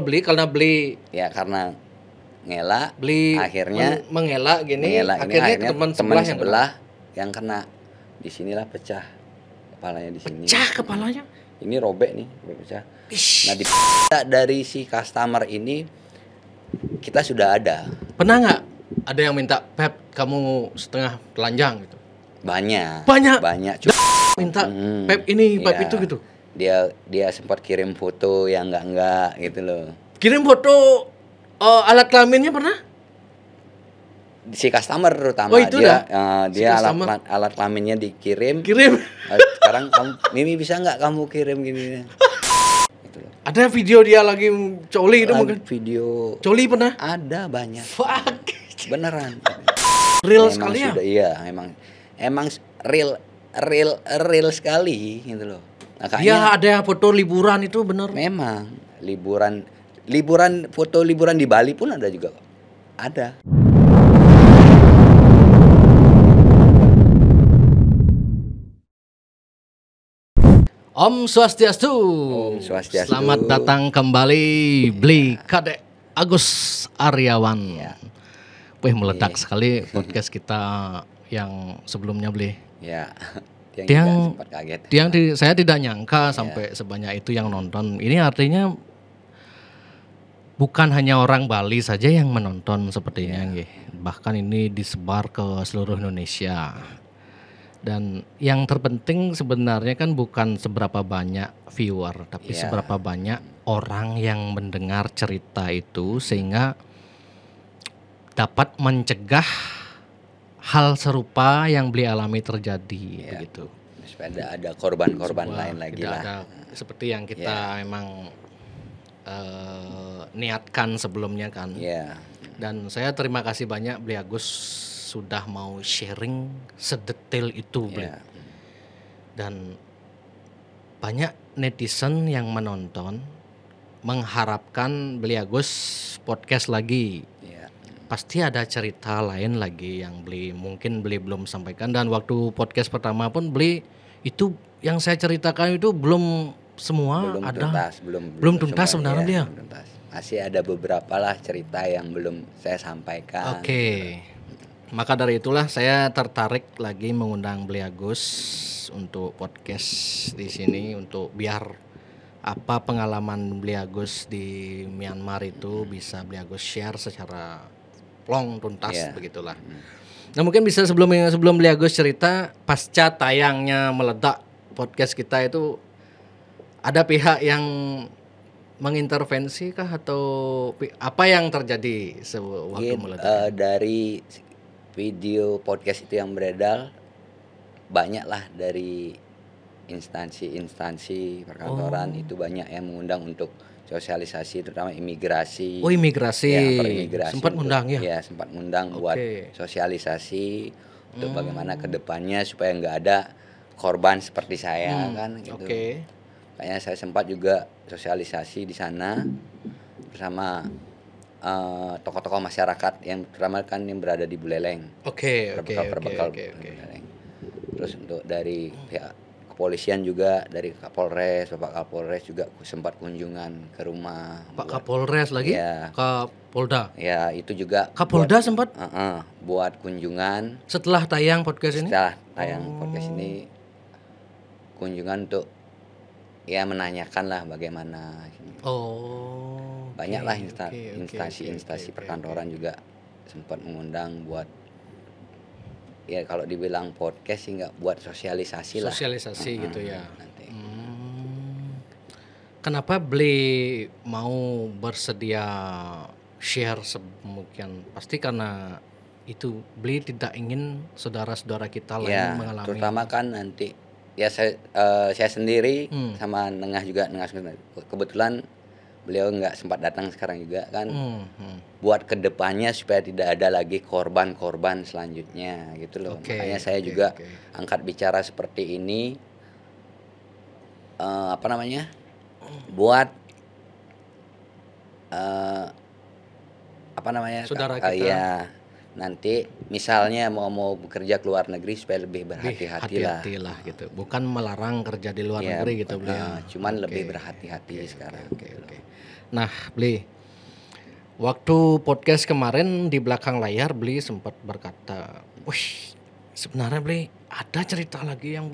beli Ya karena ngelak, beli akhirnya mengelak gini, mengelak ini akhirnya akhirnya teman teman sebelah yang kena. Disinilah pecah kepalanya di sini. pecah kepalanya. Ini robek nih, robek pecah. Ish. Nah, dari si customer ini kita sudah ada. Pernah nggak ada yang minta Pep kamu setengah telanjang gitu? Banyak. Minta Pep ini, Pep Iya. itu gitu. Dia sempat kirim foto yang enggak gitu loh. Kirim foto alat kelaminnya pernah? Si customer terutama Oh, itu dia si dia customer. alat kelaminnya dikirim. Kirim. Sekarang Mimi bisa nggak kamu kirim gini? Gitu loh. Ada video dia lagi coli itu mungkin. Video Coli pernah? ada banyak. Fuck. Beneran. Real Memang sekali ya. sudah, iya, emang real sekali gitu loh. Makanya Dia ada foto liburan itu bener. memang liburan foto liburan di Bali pun ada juga. Ada. Om Swastiastu. Om Swastiastu. Selamat datang kembali Bli Kadek Agus Aryawan. Ya. Wih, meledak sekali podcast kita yang sebelumnya Bli. Ya. Yang Tiang- juga sempat kaget. Saya tidak nyangka sampai sebanyak itu yang nonton. Ini artinya bukan hanya orang Bali saja yang menonton sepertinya, nggih. Bahkan ini disebar ke seluruh Indonesia. Dan yang terpenting sebenarnya kan bukan seberapa banyak viewer, tapi Iya. seberapa banyak orang yang mendengar cerita itu sehingga dapat mencegah hal serupa yang Bli alami terjadi, Iya. begitu. Supaya ada korban-korban Sebuah lain lagi tidak lah. ada seperti yang kita memang niatkan sebelumnya kan. Iya. Dan saya terima kasih banyak Bli Agus sudah mau sharing sedetail itu, Bli. Iya. Dan banyak netizen yang menonton mengharapkan Bli Agus podcast lagi. Iya. Pasti ada cerita lain lagi yang mungkin Bli belum sampaikan. Dan waktu podcast pertama pun Bli itu yang saya ceritakan itu belum semua Belum ada. tuntas, Belum tuntas semua, sebenarnya dia. belum tuntas. Masih ada beberapa lah cerita yang belum saya sampaikan. Oke. Maka dari itulah saya tertarik lagi mengundang Bli Agus untuk podcast di sini untuk biar apa pengalaman Bli Agus di Myanmar itu bisa Bli Agus share secara plong tuntas, Iya. begitulah. Nah, mungkin bisa sebelum Bli Agus cerita pasca tayangnya meledak podcast kita itu ada pihak yang mengintervensi kah atau apa yang terjadi waktu meledak? Dari video podcast itu yang beredar, banyaklah dari instansi perkantoran itu banyak yang mengundang untuk sosialisasi, terutama imigrasi. Oh, imigrasi. Ya, perimigrasi Sempat ngundang ya? Ya, sempat ngundang buat sosialisasi untuk bagaimana kedepannya supaya nggak ada korban seperti saya kan gitu. Oke. Kayaknya saya sempat juga sosialisasi di sana bersama tokoh-tokoh masyarakat yang terutama kan yang berada di Buleleng. Oke. Perbekal Buleleng. Terus untuk dari pihak kepolisian juga, dari Kapolres, Bapak Kapolres juga sempat kunjungan ke rumah. Pak Kapolres lagi? Iya. Kapolda. Ya, itu juga Kapolda sempat buat kunjungan setelah tayang podcast ini? setelah tayang podcast ini, kunjungan untuk ya menanyakan lah bagaimana. Banyaklah instansi perkantoran juga sempat mengundang buat ya kalau dibilang podcast sih nggak, buat sosialisasi lah. Sosialisasi gitu ya. Nanti. Kenapa Bli mau bersedia share sedemikian? Pasti karena itu Bli tidak ingin saudara-saudara kita lain Ya, mengalami. terutama kan nanti ya saya sendiri sama Nengah juga, kebetulan beliau nggak sempat datang sekarang juga kan. Buat kedepannya supaya tidak ada lagi korban-korban selanjutnya gitu loh. Makanya saya juga angkat bicara seperti ini, buat Saudara kita. ya nanti misalnya mau bekerja ke luar negeri supaya lebih berhati-hati lah gitu. Bukan melarang kerja di luar negeri gitu beliau. Cuman lebih berhati-hati sekarang. Oke. Nah, Bli, waktu podcast kemarin di belakang layar Bli sempat berkata, "Wih, sebenarnya Bli ada cerita lagi yang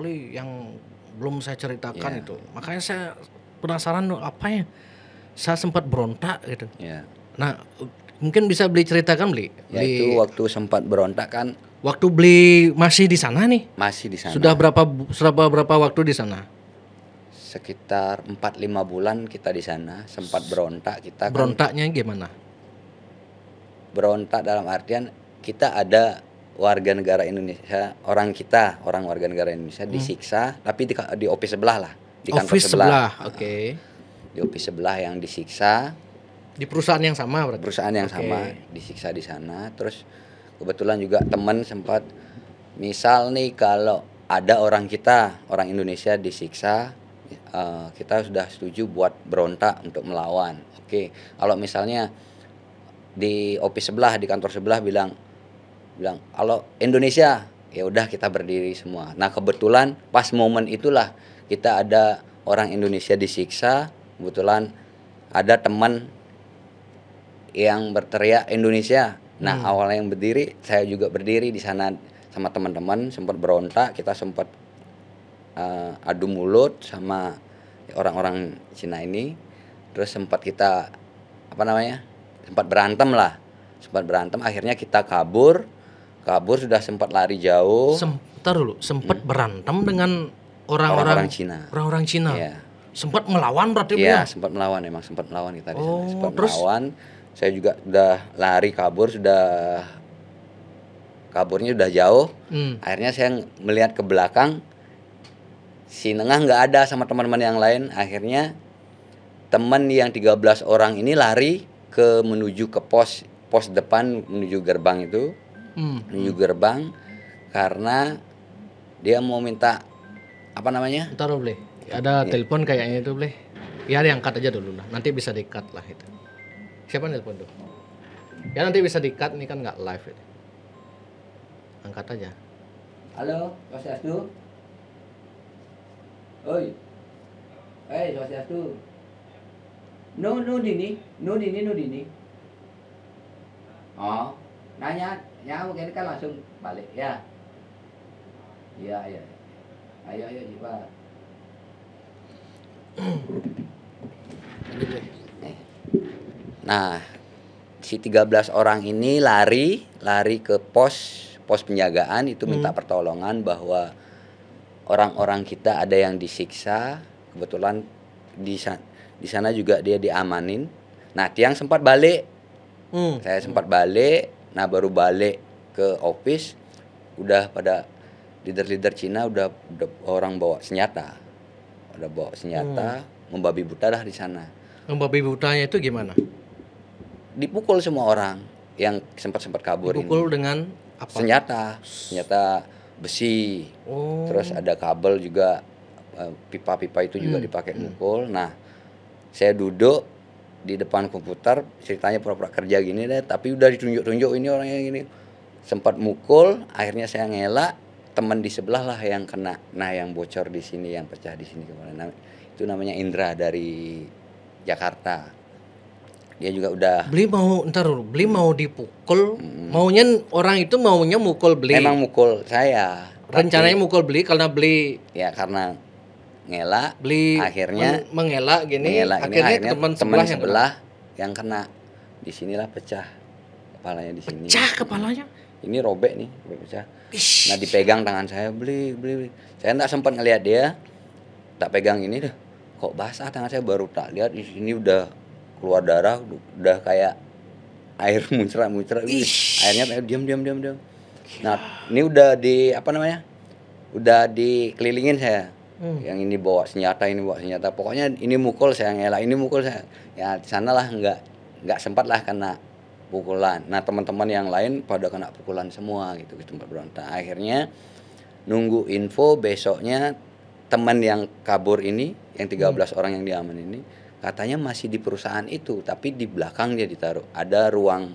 belum saya ceritakan itu." Makanya saya penasaran apa ya? Saya sempat berontak gitu. Nah, mungkin bisa Bli ceritakan Bli. Ya itu waktu sempat berontak kan. Waktu Bli masih di sana nih? Masih di sana. Sudah berapa waktu di sana? Sekitar 4-5 bulan kita di sana. Sempat berontak kita. Berontaknya gimana? Berontak dalam artian kita ada warga negara Indonesia, orang warga negara Indonesia disiksa, tapi di office sebelah lah, di kantor sebelah. Oke. Di office sebelah yang disiksa. Di perusahaan yang sama berarti? Perusahaan yang sama, disiksa di sana. Terus kebetulan juga teman sempat, misal nih kalau ada orang Indonesia disiksa, kita sudah setuju buat berontak untuk melawan. Oke, kalau misalnya di office sebelah, di kantor sebelah bilang kalau Indonesia, ya udah kita berdiri semua. Nah kebetulan pas momen itulah kita ada orang Indonesia disiksa, kebetulan ada teman yang berteriak Indonesia. Nah awalnya yang berdiri, saya juga berdiri di sana sama teman-teman, sempat berontak, kita sempat adu mulut sama orang-orang Cina ini. Terus sempat kita sempat berantem, akhirnya kita kabur sudah sempat lari jauh. Sempat berantem dengan orang-orang Cina. Orang-orang Cina. Ya. Sempat melawan berarti ya? Iya, sempat melawan kita di sana. Sempat melawan. Saya juga udah lari kaburnya udah jauh. Akhirnya saya melihat ke belakang, si Nengah nggak ada sama teman-teman yang lain. Akhirnya teman yang 13 orang ini lari menuju ke pos depan, menuju gerbang itu. Menuju gerbang karena dia mau minta Bentar boleh. Ada telepon kayaknya itu boleh. Ya diangkat aja dulu lah. Nanti bisa di-cut lah itu. Siapa nelpon tuh? Ya nanti bisa di-cut, ini kan nggak live itu. Angkat aja. Halo, Swastiastu. Oi. Swastiastu. No dini. Oh, nanya mungkin kan langsung balik ya. Iya. Ayo cepat. Nah, si 13 orang ini lari ke pos penjagaan itu, minta pertolongan bahwa orang-orang kita ada yang disiksa. Kebetulan di sana juga dia diamanin. Nah, Tiang sempat balik. Saya sempat balik. Nah, baru balik ke office udah pada leader Cina udah orang bawa senjata. Membabi buta dah di sana. Membabi butanya itu gimana? Dipukul semua orang yang sempat kabur. Dipukul dengan apa? Senjata besi. Terus ada kabel juga, pipa-pipa itu juga dipakai mukul. Nah, saya duduk di depan komputer, ceritanya pura-pura kerja gini deh, tapi udah ditunjuk-tunjuk ini orangnya gini. Sempat mukul, akhirnya saya ngelak, teman di sebelah lah yang kena. Nah, yang bocor di sini, yang pecah di sini kemarin. Nah, itu namanya Indra dari Jakarta. Dia juga udah. Beli mau dipukul. Maunya orang itu mukul Beli. Memang mukul saya. Rencananya mukul Beli karena Beli. Ya karena ngelak. Beli akhirnya mengelak gini. Akhirnya teman sebelah yang kena. Di sinilah pecah kepalanya di sini. Pecah kepalanya? Ini robek pecah. Nah, dipegang tangan saya, beli. Saya enggak sempat ngelihat dia. Tak pegang ini deh. Kok basah tangan saya, baru tak lihat di sini udah keluar darah, udah kayak air muncrat. Akhirnya saya diam. Nah, ini udah udah dikelilingin saya. Yang ini bawa senjata. Pokoknya ini mukul saya, ngelak ini mukul saya. Ya di sanalah enggak sempat lah kena pukulan. Nah, teman-teman yang lain pada kena pukulan semua gitu di tempat berontak. Akhirnya nunggu info besoknya, teman yang kabur ini, yang 13 orang yang diaman ini, katanya masih di perusahaan itu, tapi di belakang dia ditaruh. Ada ruang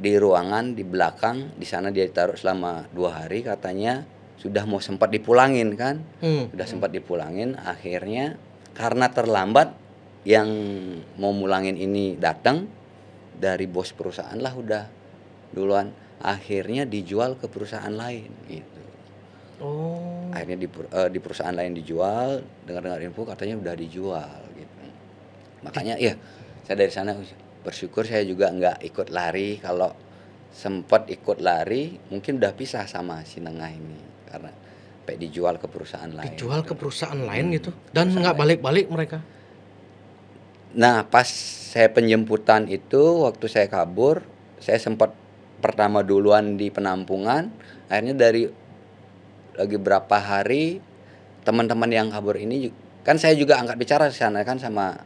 di ruangan di belakang, di sana dia ditaruh selama 2 hari, katanya sudah mau sempat dipulangin kan, sudah sempat dipulangin, akhirnya karena terlambat yang mau mulangin ini datang dari bos perusahaan lah udah duluan, akhirnya dijual ke perusahaan lain gitu. Akhirnya di perusahaan lain dijual, dengar info katanya udah dijual gitu. Makanya ya saya dari sana bersyukur saya juga nggak ikut lari. Kalau sempat ikut lari mungkin udah pisah sama si Nengah ini karena sampai dijual ke perusahaan lain. Dijual ke perusahaan lain gitu dan nggak balik-balik mereka. Nah pas saya penjemputan itu waktu saya kabur, saya sempat pertama duluan di penampungan, akhirnya dari lagi berapa hari teman-teman yang kabur ini kan saya juga angkat bicara di sana kan sama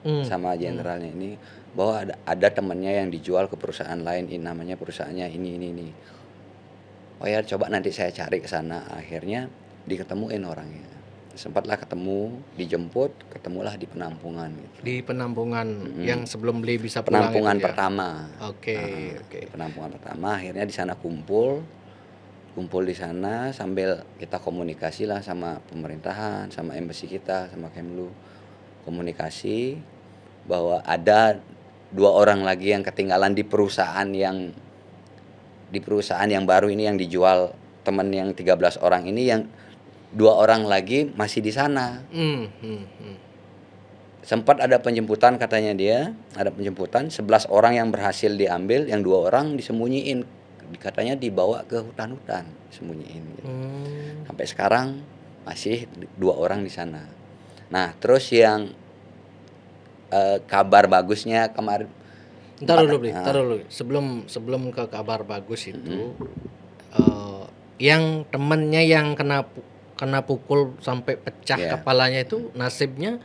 jenderalnya ini bahwa ada temannya yang dijual ke perusahaan lain, ini namanya perusahaannya ini. Oh ya coba nanti saya cari ke sana, akhirnya diketemuin orangnya. Sempatlah ketemu, dijemput, ketemulah di penampungan gitu. Di penampungan yang sebelum beli bisa pulang penampungan itu ya? pertama. Oke. Penampungan pertama, akhirnya di sana kumpul di sana sambil kita komunikasi lah sama pemerintahan, sama embassy kita, sama Kemlu, komunikasi bahwa ada 2 orang lagi yang ketinggalan di perusahaan yang baru ini yang dijual teman yang 13 orang ini, yang 2 orang lagi masih di sana. Sempat ada penjemputan katanya dia, ada penjemputan 11 orang yang berhasil diambil, yang 2 orang disembunyiin. Katanya dibawa ke hutan-hutan, sembunyiin gitu. Sampai sekarang masih 2 orang di sana. Nah, terus yang kabar bagusnya kemarin. Ntar dulu. Sebelum ke kabar bagus itu, yang temennya yang kena pukul sampai pecah kepalanya itu nasibnya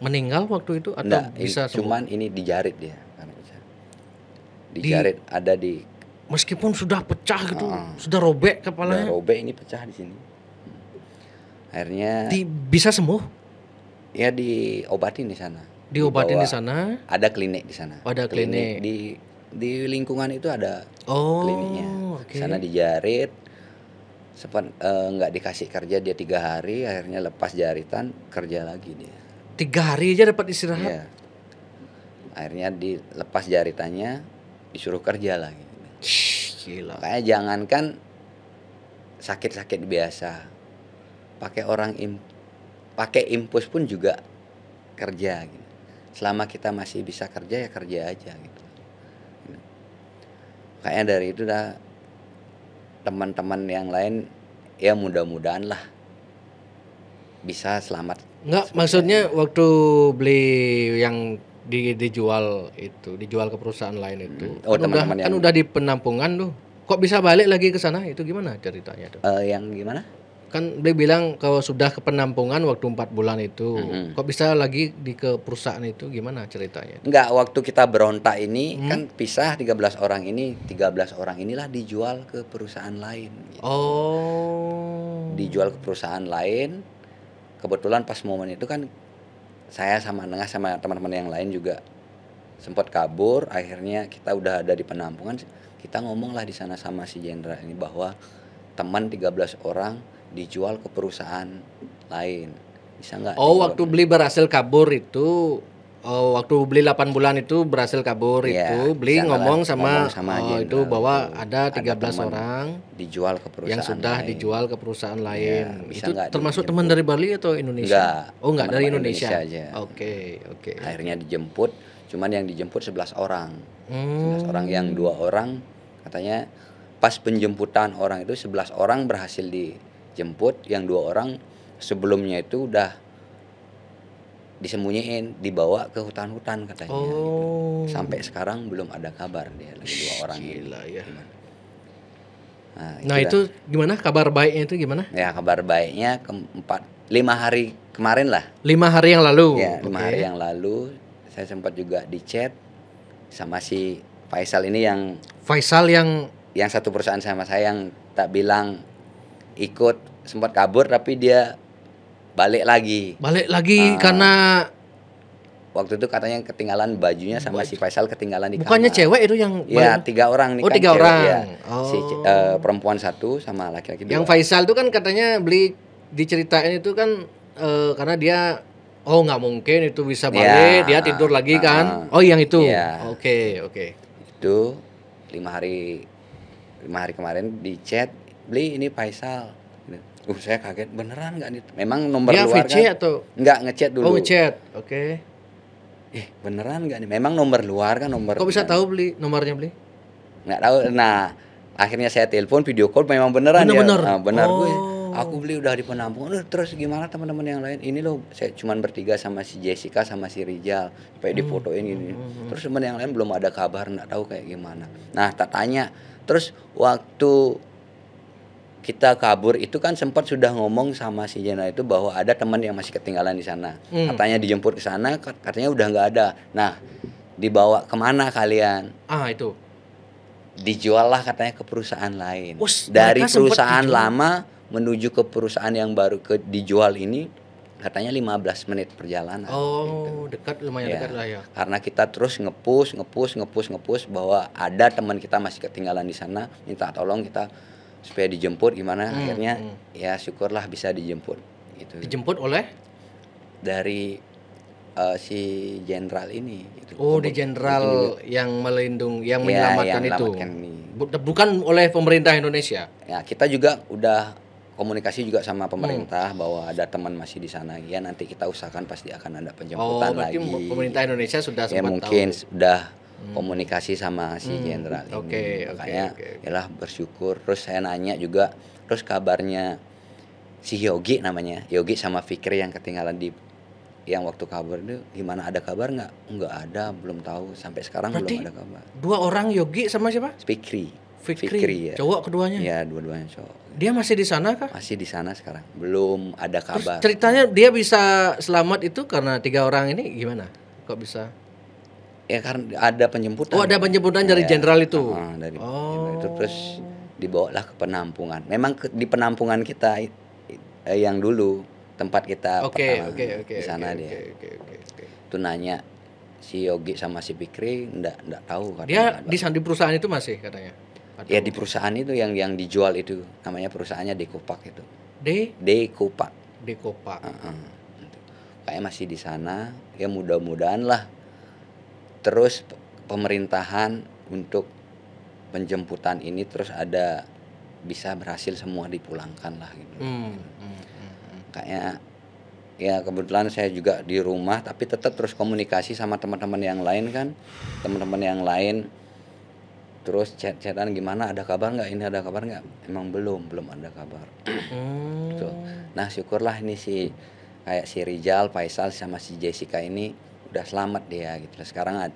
meninggal waktu itu atau bisa sembuh? Cuman ini dijarit dia, dijarit ada di. Meskipun sudah pecah gitu, sudah robek kepalanya. Sudah robek, ini pecah di sini. Akhirnya bisa sembuh? Ya diobatin di sana. Diobatin di sana? Ada klinik di sana. Ada klinik. Di lingkungan itu ada kliniknya. Okay. Sana dijarit. Sempat nggak dikasih kerja dia 3 hari, akhirnya lepas jaritan, kerja lagi dia. 3 hari aja dapat istirahat? Iya. Akhirnya dilepas jaritannya, disuruh kerja lagi. Gila. Kayak jangankan sakit-sakit biasa, pakai impus pun juga kerja gitu. Selama kita masih bisa kerja ya kerja aja gitu. Kayaknya dari itu dah teman-teman yang lain ya mudah-mudahan lah bisa selamat. Enggak, maksudnya waktu beli yang dijual ke perusahaan lain itu. Kan udah di penampungan tuh. Kok bisa balik lagi ke sana? Itu gimana ceritanya tuh? Yang gimana? Kan dia bilang kalau sudah ke penampungan waktu 4 bulan itu. Kok bisa lagi ke perusahaan itu, gimana ceritanya? Enggak, waktu kita berontak ini kan pisah 13 orang ini. 13 orang inilah dijual ke perusahaan lain gitu. Dijual ke perusahaan lain. Kebetulan pas momen itu kan saya sama Nengah sama teman-teman yang lain juga sempat kabur. Akhirnya kita udah ada di penampungan, kita ngomonglah di sana sama si jenderal ini bahwa teman 13 orang dijual ke perusahaan lain. Bisa nggak? Waktu beli berhasil kabur itu, waktu beli 8 bulan itu berhasil kabur itu, beli ngomong sama itu bahwa ada 13 orang dijual ke perusahaan yang sudah lain. Dijual ke perusahaan lain. Itu termasuk teman dari Bali atau Indonesia? Enggak, dari Indonesia aja. Oke. Akhirnya dijemput, cuman yang dijemput 11 orang. 11 orang, yang 2 orang katanya pas penjemputan orang itu 11 orang berhasil dijemput, yang 2 orang sebelumnya itu udah disembunyiin, dibawa ke hutan-hutan katanya. Gitu. Sampai sekarang belum ada kabar dia lagi 2 orang gila ini. Ya. Nah itu gimana kabar baiknya itu gimana? Ya kabar baiknya 5 hari kemarin lah. 5 hari yang lalu. Ya 5 hari yang lalu saya sempat juga di chat sama si Faisal ini yang satu perusahaan sama saya yang tak bilang ikut, sempat kabur tapi dia balik lagi karena waktu itu katanya ketinggalan bajunya sama si Faisal ketinggalan di Bukannya kamar. cewek itu yang Ya 3 orang nih Oh, kan 3 cewek, orang. ya. Oh. Si perempuan 1 sama laki-laki 2. Yang Faisal itu kan katanya diceritain itu kan karena dia nggak mungkin itu bisa balik, dia tidur lagi kan. Oh, yang itu. Ya. Oke. Itu 5 hari kemarin di chat, "Beli ini Faisal." Saya kaget, beneran nggak nih? Memang nomor dia luar VC kan? atau Nggak, ngechat dulu. Oh, ngechat. Oke. Beneran nggak nih? Memang nomor luar kan nomor. Kok bisa tahu Beli nomornya Beli? Nggak tahu. Nah, akhirnya saya telepon video call, memang beneran Bener. ya. Nah, benar gue. Aku Beli udah di penampungan. Terus gimana teman-teman yang lain? Ini loh, saya cuman bertiga sama si Jessica sama si Rijal. Supaya difotoin ini. Terus teman yang lain belum ada kabar, nggak tahu kayak gimana. Nah, tak tanya. Terus waktu kita kabur itu kan sempat sudah ngomong sama si Jena itu bahwa ada teman yang masih ketinggalan di sana. Katanya dijemput ke sana, katanya udah nggak ada. Nah, dibawa kemana kalian? Itu. Dijual lah katanya ke perusahaan lain. Dari perusahaan lama menuju ke perusahaan yang baru dijual ini katanya 15 menit perjalanan. Gitu. Dekat, lumayan dekat lah ya. Karena kita terus nge-push bahwa ada teman kita masih ketinggalan di sana, minta tolong kita supaya dijemput gimana. Akhirnya ya syukurlah bisa dijemput gitu. Dijemput oleh dari si jenderal ini gitu. di jenderal yang menyelamatkan itu. Bukan oleh pemerintah Indonesia. Ya, kita juga udah komunikasi juga sama pemerintah bahwa ada teman masih di sana. Ya, nanti kita usahakan pasti akan ada penjemputan lagi. Pemerintah Indonesia sudah sempat mungkin tahu. Sudah komunikasi sama si jenderal ini. Makanya yalah bersyukur. Terus saya nanya juga, terus kabarnya si Yogi namanya, Yogi sama Fikri yang ketinggalan yang waktu kabar itu gimana, ada kabar nggak? Nggak ada, belum tahu sampai sekarang. Berarti belum ada kabar. 2 orang, Yogi sama siapa? Fikri ya. Cowok keduanya? Ya, dua-duanya cowok. Dia masih di sana kah? Masih di sana sekarang. Belum ada kabar. Terus ceritanya dia bisa selamat itu karena 3 orang ini gimana? Kok bisa? Ya karena ada penjemputan. Ada penjemputan dari jenderal itu. Dari itu terus dibawalah ke penampungan. Memang di penampungan kita yang dulu tempat kita pertama di sana dia. Itu nanya si Yogi sama si Fikri enggak tahu katanya. Dia di perusahaan itu masih katanya. Ya di perusahaan itu yang dijual itu, namanya perusahaannya Dekopak itu. Dekopak. Kayak masih di sana. Ya mudah-mudahan lah. Terus pemerintahan untuk penjemputan ini terus bisa berhasil semua dipulangkan lah gitu. Kayak ya kebetulan saya juga di rumah tapi tetap terus komunikasi sama teman-teman yang lain kan. Teman-teman yang lain terus chat-chatan gimana, ada kabar nggak, ini ada kabar nggak? Emang belum ada kabar. Gitu. Nah syukurlah ini kayak si Rijal, Faisal sama si Jessica ini udah selamat dia gitu. Sekarang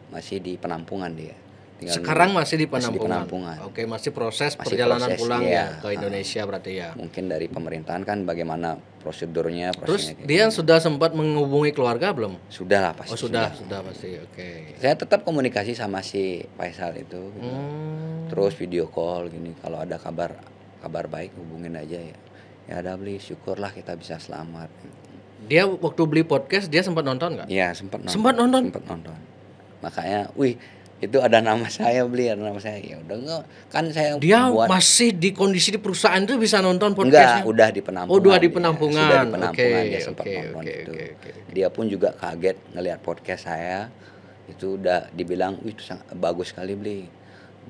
masih di penampungan dia. Sekarang masih di penampungan. Oke, masih perjalanan pulang ya ke Indonesia berarti ya. Mungkin dari pemerintahan kan bagaimana prosedurnya. Terus dia sudah sempat menghubungi keluarga belum? Sudah lah pasti. Sudah pasti. Oke. Saya tetap komunikasi sama si Faisal itu. Gitu. Terus video call gini, kalau ada kabar baik hubungin aja ya. Ya ada Beli, syukurlah kita bisa selamat. Dia waktu beli podcast dia sempat nonton nggak? Iya sempat nonton. Makanya, itu ada nama saya Beli, ada nama saya. Ya udah enggak, kan saya dia masih di kondisi di perusahaan itu bisa nonton podcastnya? Enggak, udah di penampungan. Udah di penampungan. Sudah di penampungan dia sempat nonton itu. Dia pun juga kaget ngelihat podcast saya. Itu udah dibilang, itu sangat bagus sekali Beli.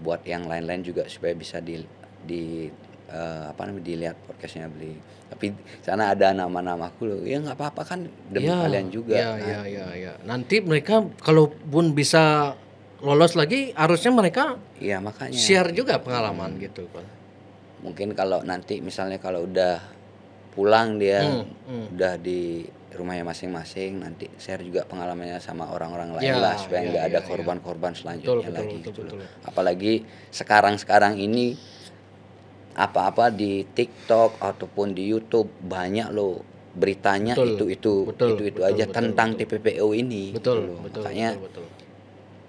Buat yang lain-lain juga supaya bisa dilihat podcastnya Beli. Tapi sana ada nama-namaku loh. Ya nggak apa-apa kan demi kalian juga. Ya. Nanti mereka kalaupun bisa lolos lagi, harusnya mereka makanya share juga pengalaman gitu kan. Mungkin kalau nanti misalnya kalau udah pulang dia udah di rumahnya masing-masing, nanti share juga pengalamannya sama orang-orang lain lah supaya nggak ada korban-korban selanjutnya lagi. Betul. Apalagi sekarang ini apa-apa di TikTok ataupun di YouTube banyak loh beritanya itu aja tentang TPPO ini. Betul. Makanya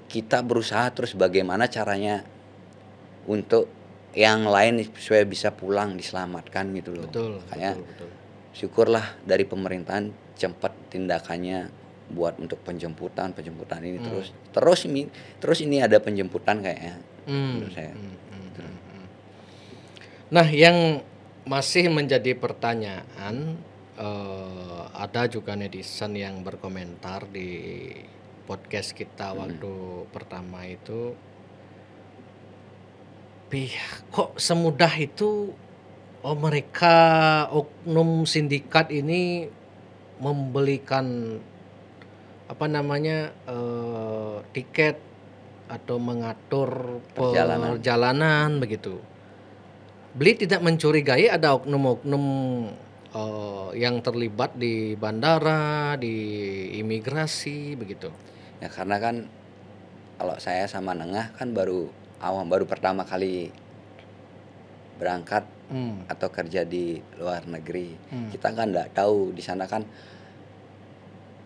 kita berusaha terus bagaimana caranya untuk yang lain supaya bisa pulang diselamatkan gitu loh. Makanya syukurlah dari pemerintahan cepat tindakannya buat untuk penjemputan ini terus ini ada penjemputan kayaknya menurut saya. Nah, yang masih menjadi pertanyaan, ada juga netizen yang berkomentar di podcast kita waktu pertama itu, kok semudah itu mereka oknum sindikat ini membelikan tiket atau mengatur perjalanan begitu. Beli tidak mencurigai ada oknum-oknum yang terlibat di bandara, di imigrasi begitu. Ya karena kan kalau saya sama Nengah kan baru pertama kali berangkat atau kerja di luar negeri. Kita kan nggak tahu di sana kan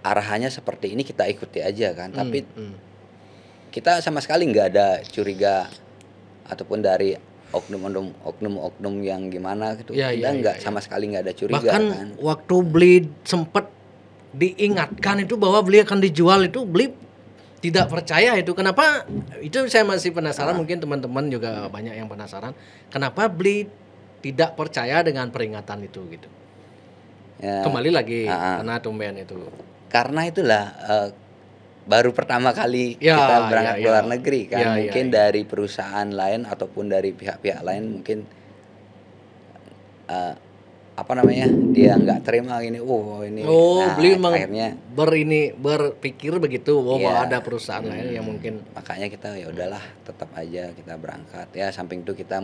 arahannya seperti ini, kita ikuti aja kan. Tapi kita sama sekali nggak ada curiga ataupun dari oknum yang gimana gitu. Kita sama sekali nggak ada curiga. Bahkan kan waktu beli sempat diingatkan itu bahwa beli akan dijual, itu beli tidak percaya itu. Kenapa? Itu saya masih penasaran, mungkin teman-teman juga banyak yang penasaran. Kenapa beli tidak percaya dengan peringatan itu gitu. Ya, kembali lagi karena tumben itu. Karena itulah baru pertama kali kita berangkat ke luar negeri kan. Mungkin dari perusahaan lain ataupun dari pihak-pihak lain mungkin dia nggak terima ini. Beli akhirnya berpikir begitu bahwa ada perusahaan lain yang mungkin, makanya kita ya udahlah tetap aja kita berangkat ya. Samping itu kita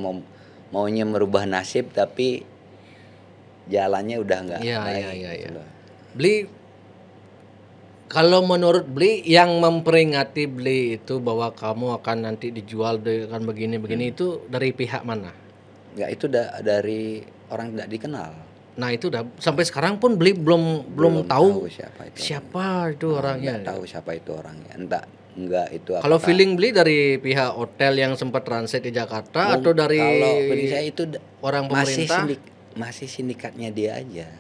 maunya merubah nasib tapi jalannya udah nggak baik. Beli, kalau menurut Beli yang memperingati Beli itu bahwa kamu akan nanti dijual dengan begini itu dari pihak mana? Ya itu dari orang tidak dikenal. Nah itu udah sampai sekarang pun Beli belum tahu siapa itu orangnya. Nggak tahu siapa itu orangnya. Enggak itu. Kalau feeling Beli dari pihak hotel yang sempat transit di Jakarta atau dari? Kalau feeling saya itu orang pemerintah. Masih sindikatnya dia aja.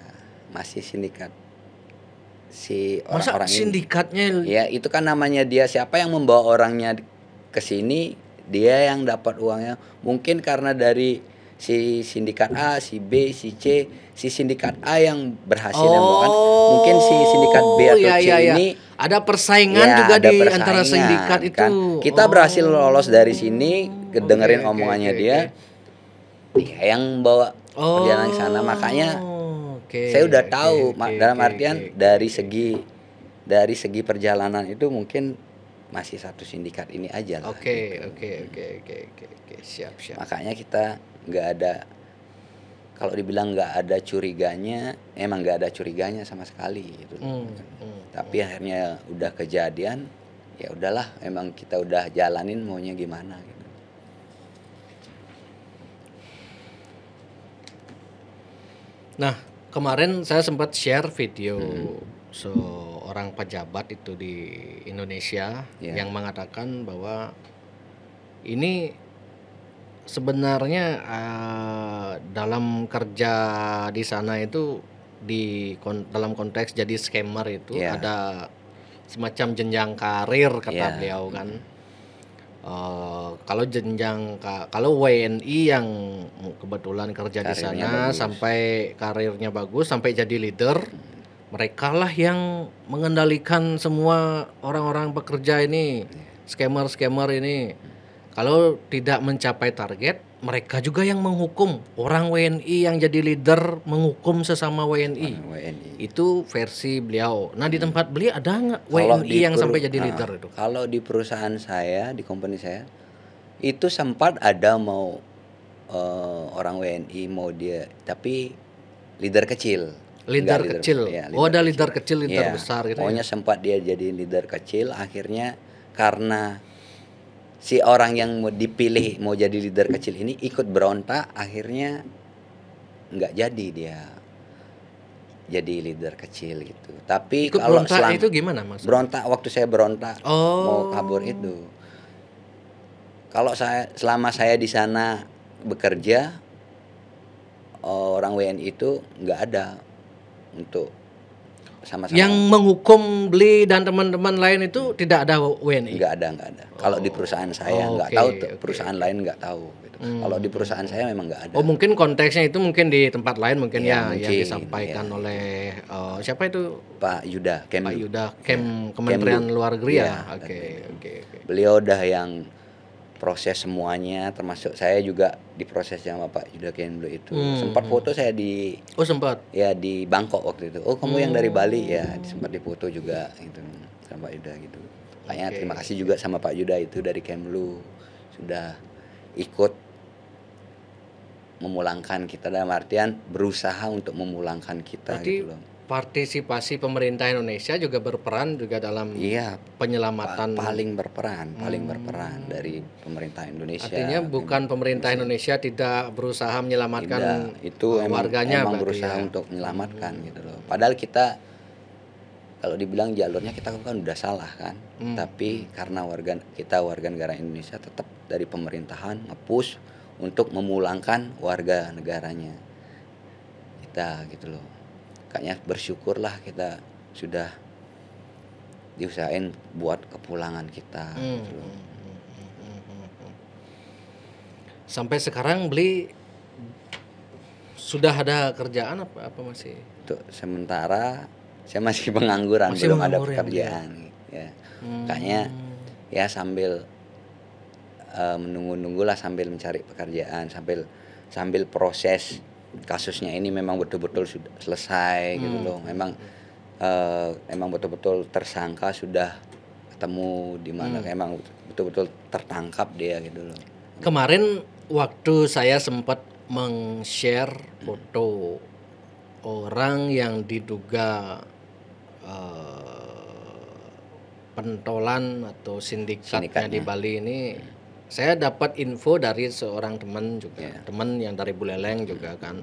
Masih sindikat si orang-orang ini. Sindikatnya? Ya itu kan namanya dia, siapa yang membawa orangnya ke sini, dia yang dapat uangnya. Mungkin karena dari si sindikat A, si B, si C, si sindikat A yang berhasil membawakan, mungkin si sindikat B atau C ini ada persaingan juga di antara sindikat itu. Kan? Kita berhasil lolos dari sini, dengerin omongannya dia. Dia yang bawa perjalanan ke sana, makanya saya udah tahu dalam artian dari segi perjalanan itu mungkin masih satu sindikat ini aja lah. Oke, siap. Makanya kita nggak ada, kalau dibilang nggak ada curiganya, emang nggak ada curiganya sama sekali gitu. Tapi akhirnya udah kejadian, ya udahlah, emang kita udah jalanin maunya gimana gitu. Nah, kemarin saya sempat share video seorang pejabat itu di Indonesia yang mengatakan bahwa ini sebenarnya dalam kerja di sana itu dalam konteks jadi scammer itu ada semacam jenjang karir kata beliau kan. Kalau WNI yang kebetulan kerja di sana sampai karirnya bagus, sampai jadi leader, mereka lah yang mengendalikan semua orang-orang pekerja ini, scammer ini. Kalau tidak mencapai target, mereka juga yang menghukum. Orang WNI yang jadi leader menghukum sesama WNI. Itu versi beliau. Nah di tempat beli ada nggak WNI yang sampai jadi leader itu? Kalau di perusahaan saya, di company saya, itu sempat ada mau orang WNI mau dia, tapi leader kecil. Leader kecil. Ada leader kecil, leader besar gitu. Pokoknya sempat dia jadi leader kecil. Akhirnya karena si orang yang mau dipilih mau jadi leader kecil ini ikut berontak, akhirnya nggak jadi dia jadi leader kecil gitu. Tapi ikut kalau berontak itu gimana maksudnya? Berontak waktu saya berontak mau kabur itu. Kalau selama saya di sana bekerja, orang WNI itu nggak ada untuk sama-sama. Yang menghukum Bli dan teman-teman lain itu tidak ada WNI? Nggak ada. Kalau di perusahaan saya nggak tahu, perusahaan lain nggak tahu. Gitu. Kalau di perusahaan saya memang nggak ada. Oh mungkin konteksnya itu mungkin di tempat lain mungkin ya yang disampaikan oleh siapa itu? Pak Yuda, Pak Yuda, Kementerian Luar Negeri ya. Oke. Beliau udah yang proses semuanya, termasuk saya juga diproses sama Pak Yuda Kemlu itu. Sempat foto saya di sempat ya di Bangkok waktu itu. Kamu yang dari Bali ya, sempat difoto juga gitu sama Pak Yuda gitu. Makanya terima kasih juga sama Pak Yuda itu dari Kemlu sudah ikut memulangkan kita, dalam artian berusaha untuk memulangkan kita. Berarti gitu loh. Partisipasi pemerintah Indonesia juga berperan juga dalam penyelamatan. Paling berperan dari pemerintah Indonesia. Artinya bukan pemerintah Indonesia tidak berusaha menyelamatkan itu warganya, emang berusaha untuk menyelamatkan gitu loh. Padahal kita kalau dibilang jalurnya kita kan udah salah kan, tapi karena warga negara Indonesia tetap dari pemerintahan nge-push untuk memulangkan warga negaranya kita gitu loh. Kayaknya bersyukurlah kita sudah diusahain buat kepulangan kita gitu loh. Sampai sekarang Bli sudah ada kerjaan apa masih? Untuk sementara saya masih pengangguran, belum ada pekerjaan ya. Kayaknya ya sambil menunggu-nunggu lah, sambil mencari pekerjaan, sambil proses kasusnya ini memang betul-betul sudah selesai gitu loh. Memang betul-betul tersangka sudah ketemu di mana, emang betul-betul tertangkap dia gitu loh. Kemarin waktu saya sempat meng-share foto orang yang diduga pentolan atau sindikatnya di Bali ini, saya dapat info dari seorang teman juga, teman yang dari Buleleng juga kan.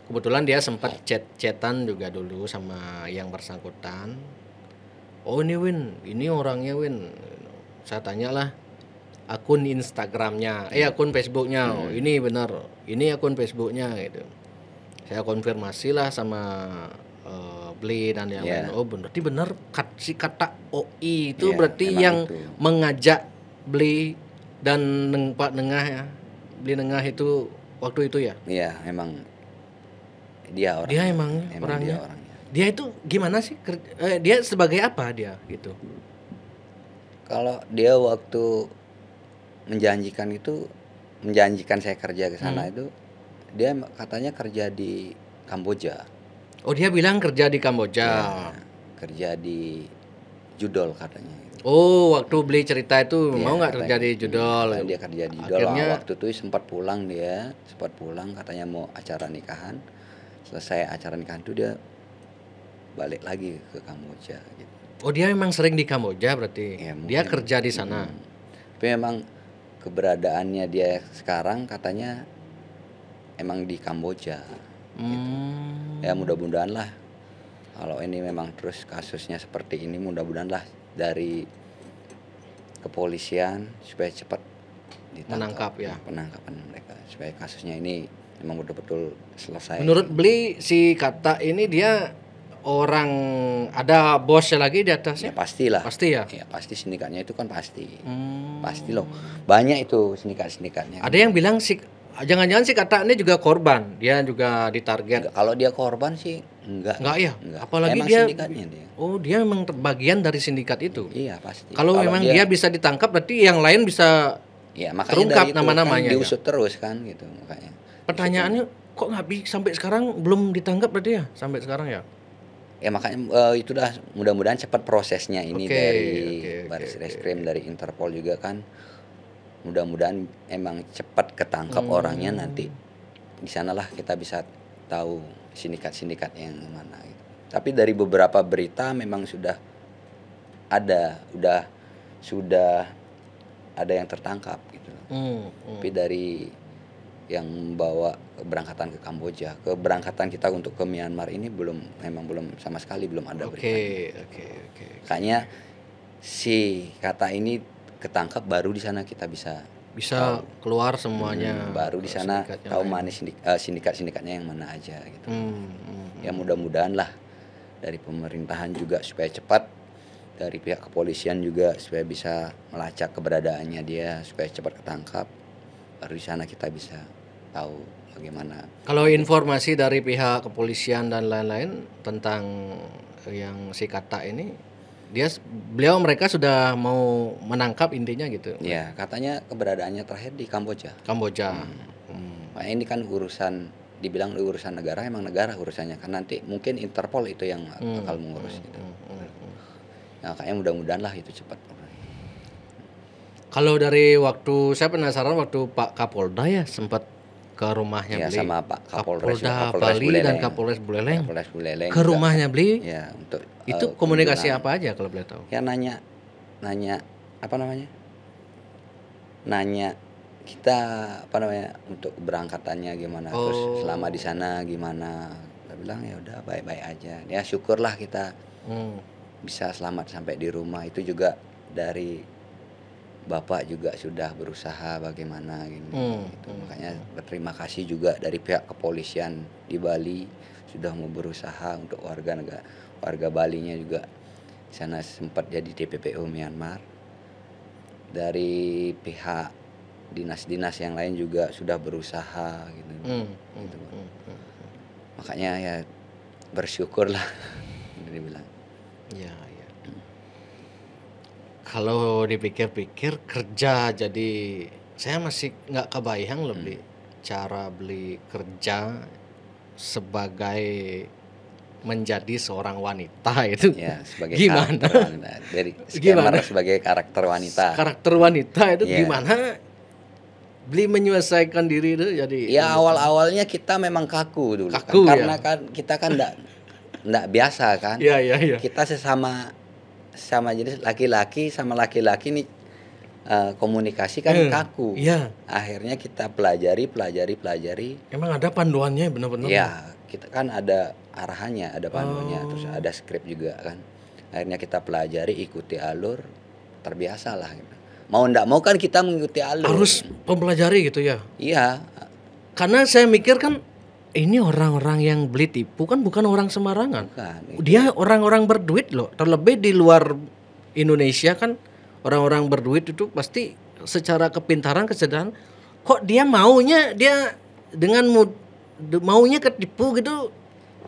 Kebetulan dia sempat chat-chatan juga dulu sama yang bersangkutan. Oh ini Win, ini orangnya Win. Saya tanyalah akun Instagramnya, akun Facebooknya. Oh ini benar, ini akun Facebooknya gitu. Saya konfirmasi lah sama Bli dan yang lain. Oh berarti benar si kata OI itu berarti yang itu mengajak Bli dan Pak Nengah ya, Bli Nengah itu waktu itu ya? Iya, emang dia orangnya. Dia emang orangnya. Dia itu gimana sih? Dia sebagai apa dia gitu? Kalau dia waktu menjanjikan saya kerja ke sana itu, dia katanya kerja di Kamboja. Oh dia bilang kerja di Kamboja. Ya, kerja di Judol katanya. Oh, waktu Bli cerita itu mau nggak kerja di Judol? Dia kerja di Judol. Waktu itu sempat pulang katanya mau acara nikahan. Selesai acara nikahan itu dia balik lagi ke Kamboja gitu. Oh, dia memang sering di Kamboja berarti. Ya, dia kerja di sana. Tapi memang keberadaannya dia sekarang katanya emang di Kamboja gitu. Ya mudah-mudahan lah kalau ini memang terus kasusnya seperti ini, mudah-mudahan lah dari kepolisian supaya cepat ditangkap, penangkapan mereka supaya kasusnya ini memang betul-betul selesai. Menurut Bli si Kata ini dia orang ada bosnya lagi di atasnya? Ya pastilah. Pasti ya? Ya pasti sindikatnya itu kan pasti. Pasti loh. Banyak itu sindikat-sindikatnya. Ada yang bilang jangan-jangan si Kata ini juga korban, dia juga ditarget. Kalau dia korban sih enggak ya. Enggak. Apalagi emang dia sindikatnya dia. Oh dia memang bagian dari sindikat itu. Iya pasti. Kalau memang dia bisa ditangkap berarti yang lain bisa terungkap nama-namanya. Kan diusut terus kan gitu makanya. Pertanyaannya kok nggak sampai sekarang belum ditangkap berarti ya sampai sekarang ya? Ya makanya itu dah mudah-mudahan cepat prosesnya ini dari Baris Reskrim, dari Interpol juga kan. Mudah-mudahan emang cepat ketangkap orangnya, nanti di sanalah kita bisa tahu sindikat-sindikat yang mana gitu. Tapi dari beberapa berita memang sudah ada yang tertangkap gitu. Tapi dari yang membawa keberangkatan ke Kamboja, keberangkatan kita untuk ke Myanmar ini belum sama sekali belum ada berita. Kayaknya si Kata ini ketangkap baru di sana kita bisa keluar semuanya. Baru di sana tahu mana sindikat-sindikatnya yang mana aja gitu. Ya mudah-mudahan lah dari pemerintahan juga supaya cepat, dari pihak kepolisian juga supaya bisa melacak keberadaannya dia supaya cepat ketangkap. Baru di sana kita bisa tahu bagaimana. Kalau informasi dari pihak kepolisian dan lain-lain tentang yang si Kata ini, mereka sudah mau menangkap intinya gitu. Ya, katanya keberadaannya terakhir di Kamboja. Nah, ini kan dibilang urusan negara, emang negara urusannya kan, nanti mungkin Interpol itu yang bakal mengurus gitu. Nah, kayaknya mudah-mudahan lah itu cepat. Kalau dari waktu saya penasaran waktu Pak Kapolda ya sempat ke rumahnya ya, beli. Sama Pak Kapolres Bali Buleleng. Dan Kapolres Buleleng. Ke juga, rumahnya beli. Ya, untuk itu komunikasi apa aja kalau boleh tahu? Ya nanya apa namanya? Nanya kita untuk keberangkatannya gimana, terus selama di sana gimana. Kita bilang ya udah baik-baik aja. Ya syukurlah kita bisa selamat sampai di rumah. Itu juga dari Bapak juga sudah berusaha bagaimana gitu. Makanya berterima kasih juga dari pihak kepolisian di Bali sudah mau berusaha untuk warga Balinya juga di sana sempat jadi DPPO Myanmar. Dari pihak dinas-dinas yang lain juga sudah berusaha gitu. Makanya ya bersyukurlah dibilang. Ya. Kalau dipikir-pikir kerja jadi saya masih nggak kebayang lebih cara beli kerja sebagai menjadi seorang wanita itu ya, sebagai gimana? Dari scammer sebagai karakter wanita. Karakter wanita itu gimana? Beli menyelesaikan diri itu jadi. Ya awal-awalnya kita memang kaku dulu. Karena kan kita kan enggak biasa kan. Iya. Kita sama jenis laki-laki sama laki-laki nih komunikasi kan kaku. Iya. Akhirnya kita pelajari. Emang ada panduannya benar-benar? Ya, kita kan ada arahannya, ada panduannya, terus ada skrip juga kan. Akhirnya kita pelajari, ikuti alur, terbiasa lah gitu. Mau enggak mau kan kita mengikuti alur. Harus mempelajari gitu ya? Iya. Karena saya mikir kan ini orang-orang yang beli tipu kan bukan orang sembarangan. Dia orang-orang berduit loh. Terlebih di luar Indonesia kan orang-orang berduit itu pasti secara kepintaran, kesadaran. Kok dia maunya ketipu gitu?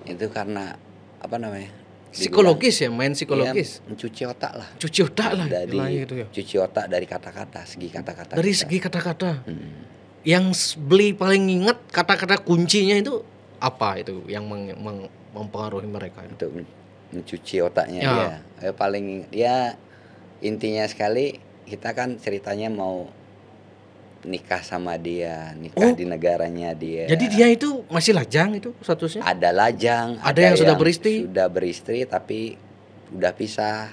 Itu karena apa namanya? Psikologis ya, main psikologis. Ya, mencuci otak lah. Gitu ya. Cuci otak dari kata-kata, segi kata-kata. Segi kata-kata. Yang beli paling ingat kata-kata kuncinya itu apa itu yang mempengaruhi mereka untuk mencuci otaknya dia. Intinya sekali kita kan ceritanya mau nikah sama dia, di negaranya dia. Jadi dia itu masih lajang itu statusnya? Ada lajang, ada yang sudah beristri tapi udah pisah.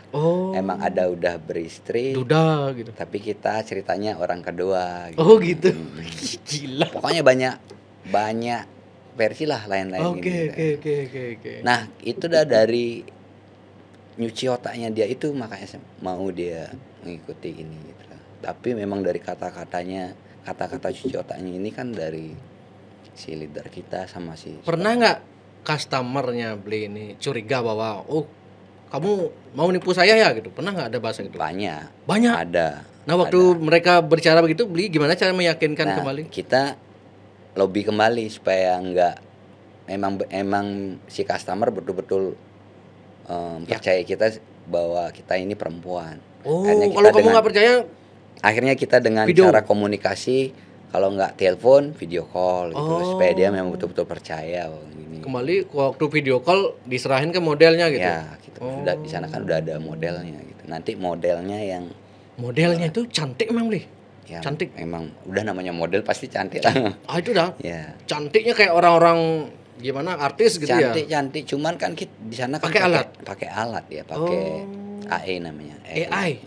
Emang ada udah beristri. Duda gitu. Tapi kita ceritanya orang kedua gitu. Gitu. Gila. Pokoknya banyak versi lah lain-lain Oke. Nah, itu dari nyuci otaknya dia itu makanya mau dia mengikuti ini gitu. Tapi memang dari kata-kata cuci otaknya ini kan dari si leader kita sama si. Pernah nggak customernya beli ini curiga bahwa kamu mau nipu saya ya gitu? Pernah nggak ada bahasa gitu? Banyak. Ada. Nah waktu mereka berbicara begitu, beli gimana cara meyakinkan kembali? Kita lobby kembali supaya nggak emang si customer betul-betul percaya kita bahwa kita ini perempuan. Kalau kamu nggak percaya? Akhirnya kita dengan cara komunikasi, kalau nggak telepon, video call gitu, supaya dia memang betul-betul percaya. Gini. Kembali waktu video call diserahin ke modelnya gitu. Ya, kita sudah di sana kan udah ada modelnya gitu. Nanti modelnya itu cantik memang beli. Ya, cantik. Memang udah namanya model pasti cantik lah. Itu dah. Ya. Cantiknya kayak orang-orang gimana artis gitu cantik, cuman kan kita di sana kan pakai alat ya, pakai AI namanya. AI.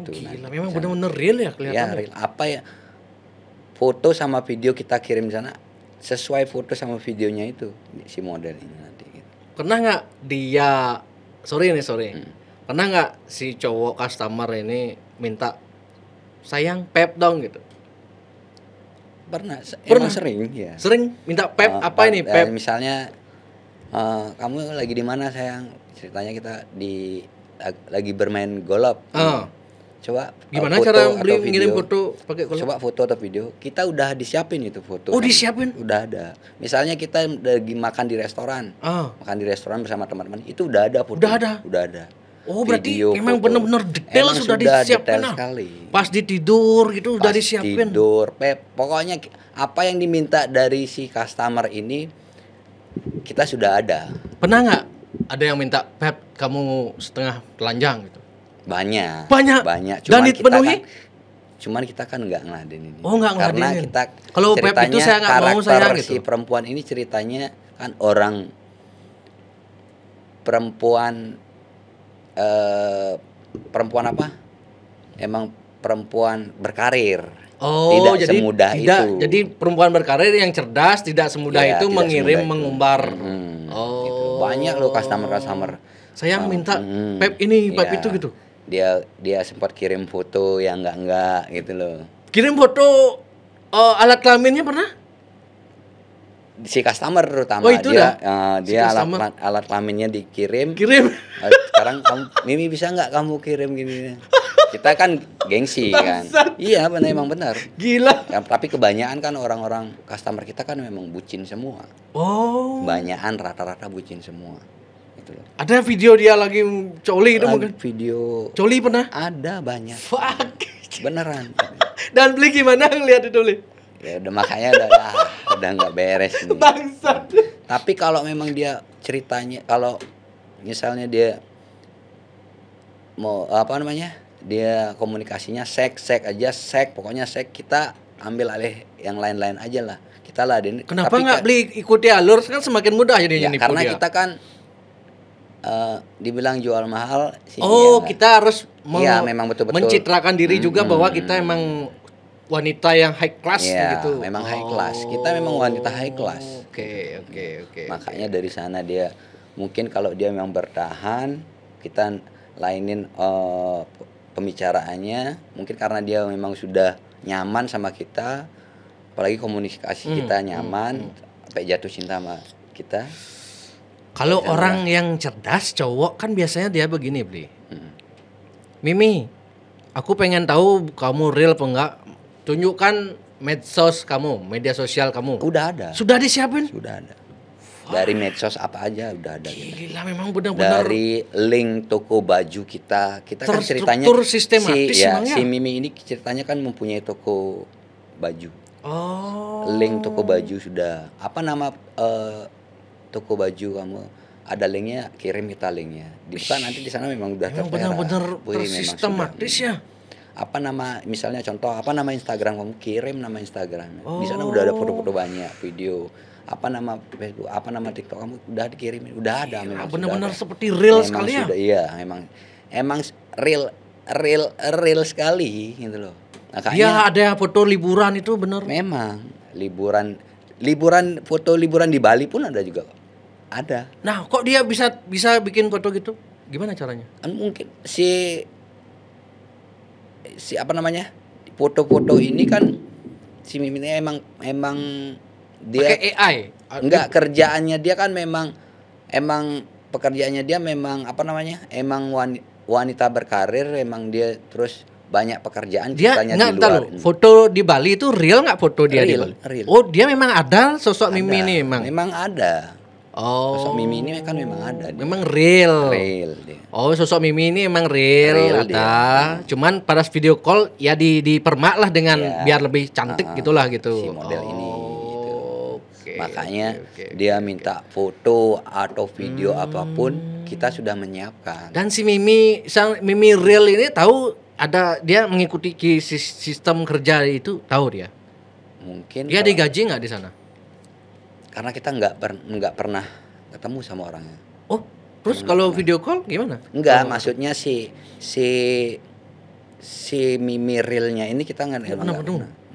Itu gila. Memang benar-benar real ya kelihatan. Ya, real. Apa ya? Foto sama video kita kirim di sana sesuai foto sama videonya itu si model ini nanti gitu. Pernah nggak dia sorry. Pernah nggak si cowok customer ini minta sayang pep dong gitu? Pernah. Emang sering ya. Sering minta pep ini pep. Misalnya Kamu lagi di mana sayang? Ceritanya kita lagi bermain golf. Coba gimana foto cara atau ngirim video. foto pakai golf? Coba foto atau video. Kita udah disiapin itu foto. Oh, disiapin? Udah ada. Misalnya kita lagi makan di restoran. Makan di restoran bersama teman-teman, itu udah ada foto. Udah ada. Oh, berarti Video, memang foto. benar-benar detail Emang sudah disiapkan. detail sekali. Pas di tidur gitu udah Pas disiapin. tidur, pokoknya apa yang diminta dari si customer ini kita sudah ada. Pernah nggak ada yang minta, Pep, kamu setengah telanjang gitu? Banyak. Dan dipenuhi? Cuman kita kan nggak ngeladenin. Oh, nggak ngeladenin. Karena kita kalau Pep itu saya nggak mau saya gitu. Si perempuan ini ceritanya kan perempuan apa? Emang perempuan berkarir. Oh, tidak semudah itu. Jadi perempuan berkarir yang cerdas tidak semudah itu tidak mengirim, semudah mengumbar. Gitu. Banyak loh customer. Saya minta Pep ini, Pep itu gitu. Dia sempat kirim foto yang enggak gitu loh. Kirim foto alat kelaminnya pernah? Si customer terutama. Oh, itu dia si alat kelaminnya dikirim. Sekarang Mimi bisa nggak kamu kirim gini? Kita kan gengsi kan. Iya emang benar. Gila. Ya, tapi kebanyakan kan orang-orang customer kita kan memang bucin semua. Oh. Kebanyakan rata-rata bucin semua. Gitu loh. Ada video dia lagi coli itu mungkin. Video coli pernah? Ada banyak. Fuck. Beneran. Dan beli gimana ngeliat itu, Li? Ya udah makanya udah nggak beres nih. Bangsat. Tapi kalau memang dia ceritanya, kalau misalnya dia mau dia komunikasinya seks aja, pokoknya seks, kita ambil alih yang lain-lain aja lah. Kita ladenin. Kenapa nggak beli ikuti alur, kan semakin mudah jadinya nipu karena dia. Kita kan dibilang jual mahal sih. Kita harus memang betul-betul mencitrakan diri juga bahwa kita emang wanita yang high class gitu. Memang high class. Kita memang wanita high class. Oke. Makanya dari sana dia mungkin kalau dia memang bertahan, kita lainin pembicaraannya. Mungkin karena dia memang sudah nyaman sama kita, apalagi komunikasi kita nyaman, sampai jatuh cinta sama kita. Kalau orang yang cerdas cowok kan biasanya dia begini, Bli. Mimi, aku pengen tahu kamu real apa enggak. Tunjukkan medsos kamu, media sosial kamu. Udah ada. Sudah disiapin? Sudah ada. Dari medsos apa aja udah ada. Gila, memang benar-benar. Dari link toko baju kita kan ceritanya sistematis si Mimi ini ceritanya kan mempunyai toko baju. Link toko baju sudah. Apa nama toko baju kamu? Ada linknya, kirim kita linknya. Dibuka nanti di sana memang udah tertera. Benar-benar tersistematis ya. Apa nama, misalnya contoh, apa nama Instagram kamu, kirim nama Instagramnya. Di sana udah ada foto-foto banyak, video. Apa nama Facebook, apa nama TikTok kamu, udah dikirimin, udah ada. Memang benar-benar seperti real memang sekali sudah, ya. Iya, emang real sekali gitu loh. Makanya ada foto liburan itu benar. Memang foto liburan di Bali pun ada juga. Ada. Nah, kok dia bisa bikin foto gitu? Gimana caranya? Mungkin si apa namanya, foto-foto ini kan si Mimi ini emang dia pakai AI. Enggak, kerjaannya dia kan memang pekerjaannya dia memang apa namanya, emang wanita berkarir, emang dia terus banyak pekerjaan dia ceritanya di luar. Foto di Bali itu real nggak foto dia di Bali? Real. Oh, dia memang ada sosok Mimi ini memang ada. Sosok Mimi ini kan memang ada. Memang real dia. Sosok Mimi ini memang real ada. Dia. Cuman pada video call ya dipermak lah dengan biar lebih cantik gitulah gitu. Si model ini gitu. Makanya dia minta foto atau video apapun, kita sudah menyiapkan. Dan si Mimi real ini tahu ada dia mengikuti sistem kerja itu, tahu dia. Mungkin dia digaji nggak di sana? Karena kita nggak pernah ketemu sama orangnya. Terus kalau video call gimana? Enggak, maksudnya si Mimi realnya ini kita nggak pernah.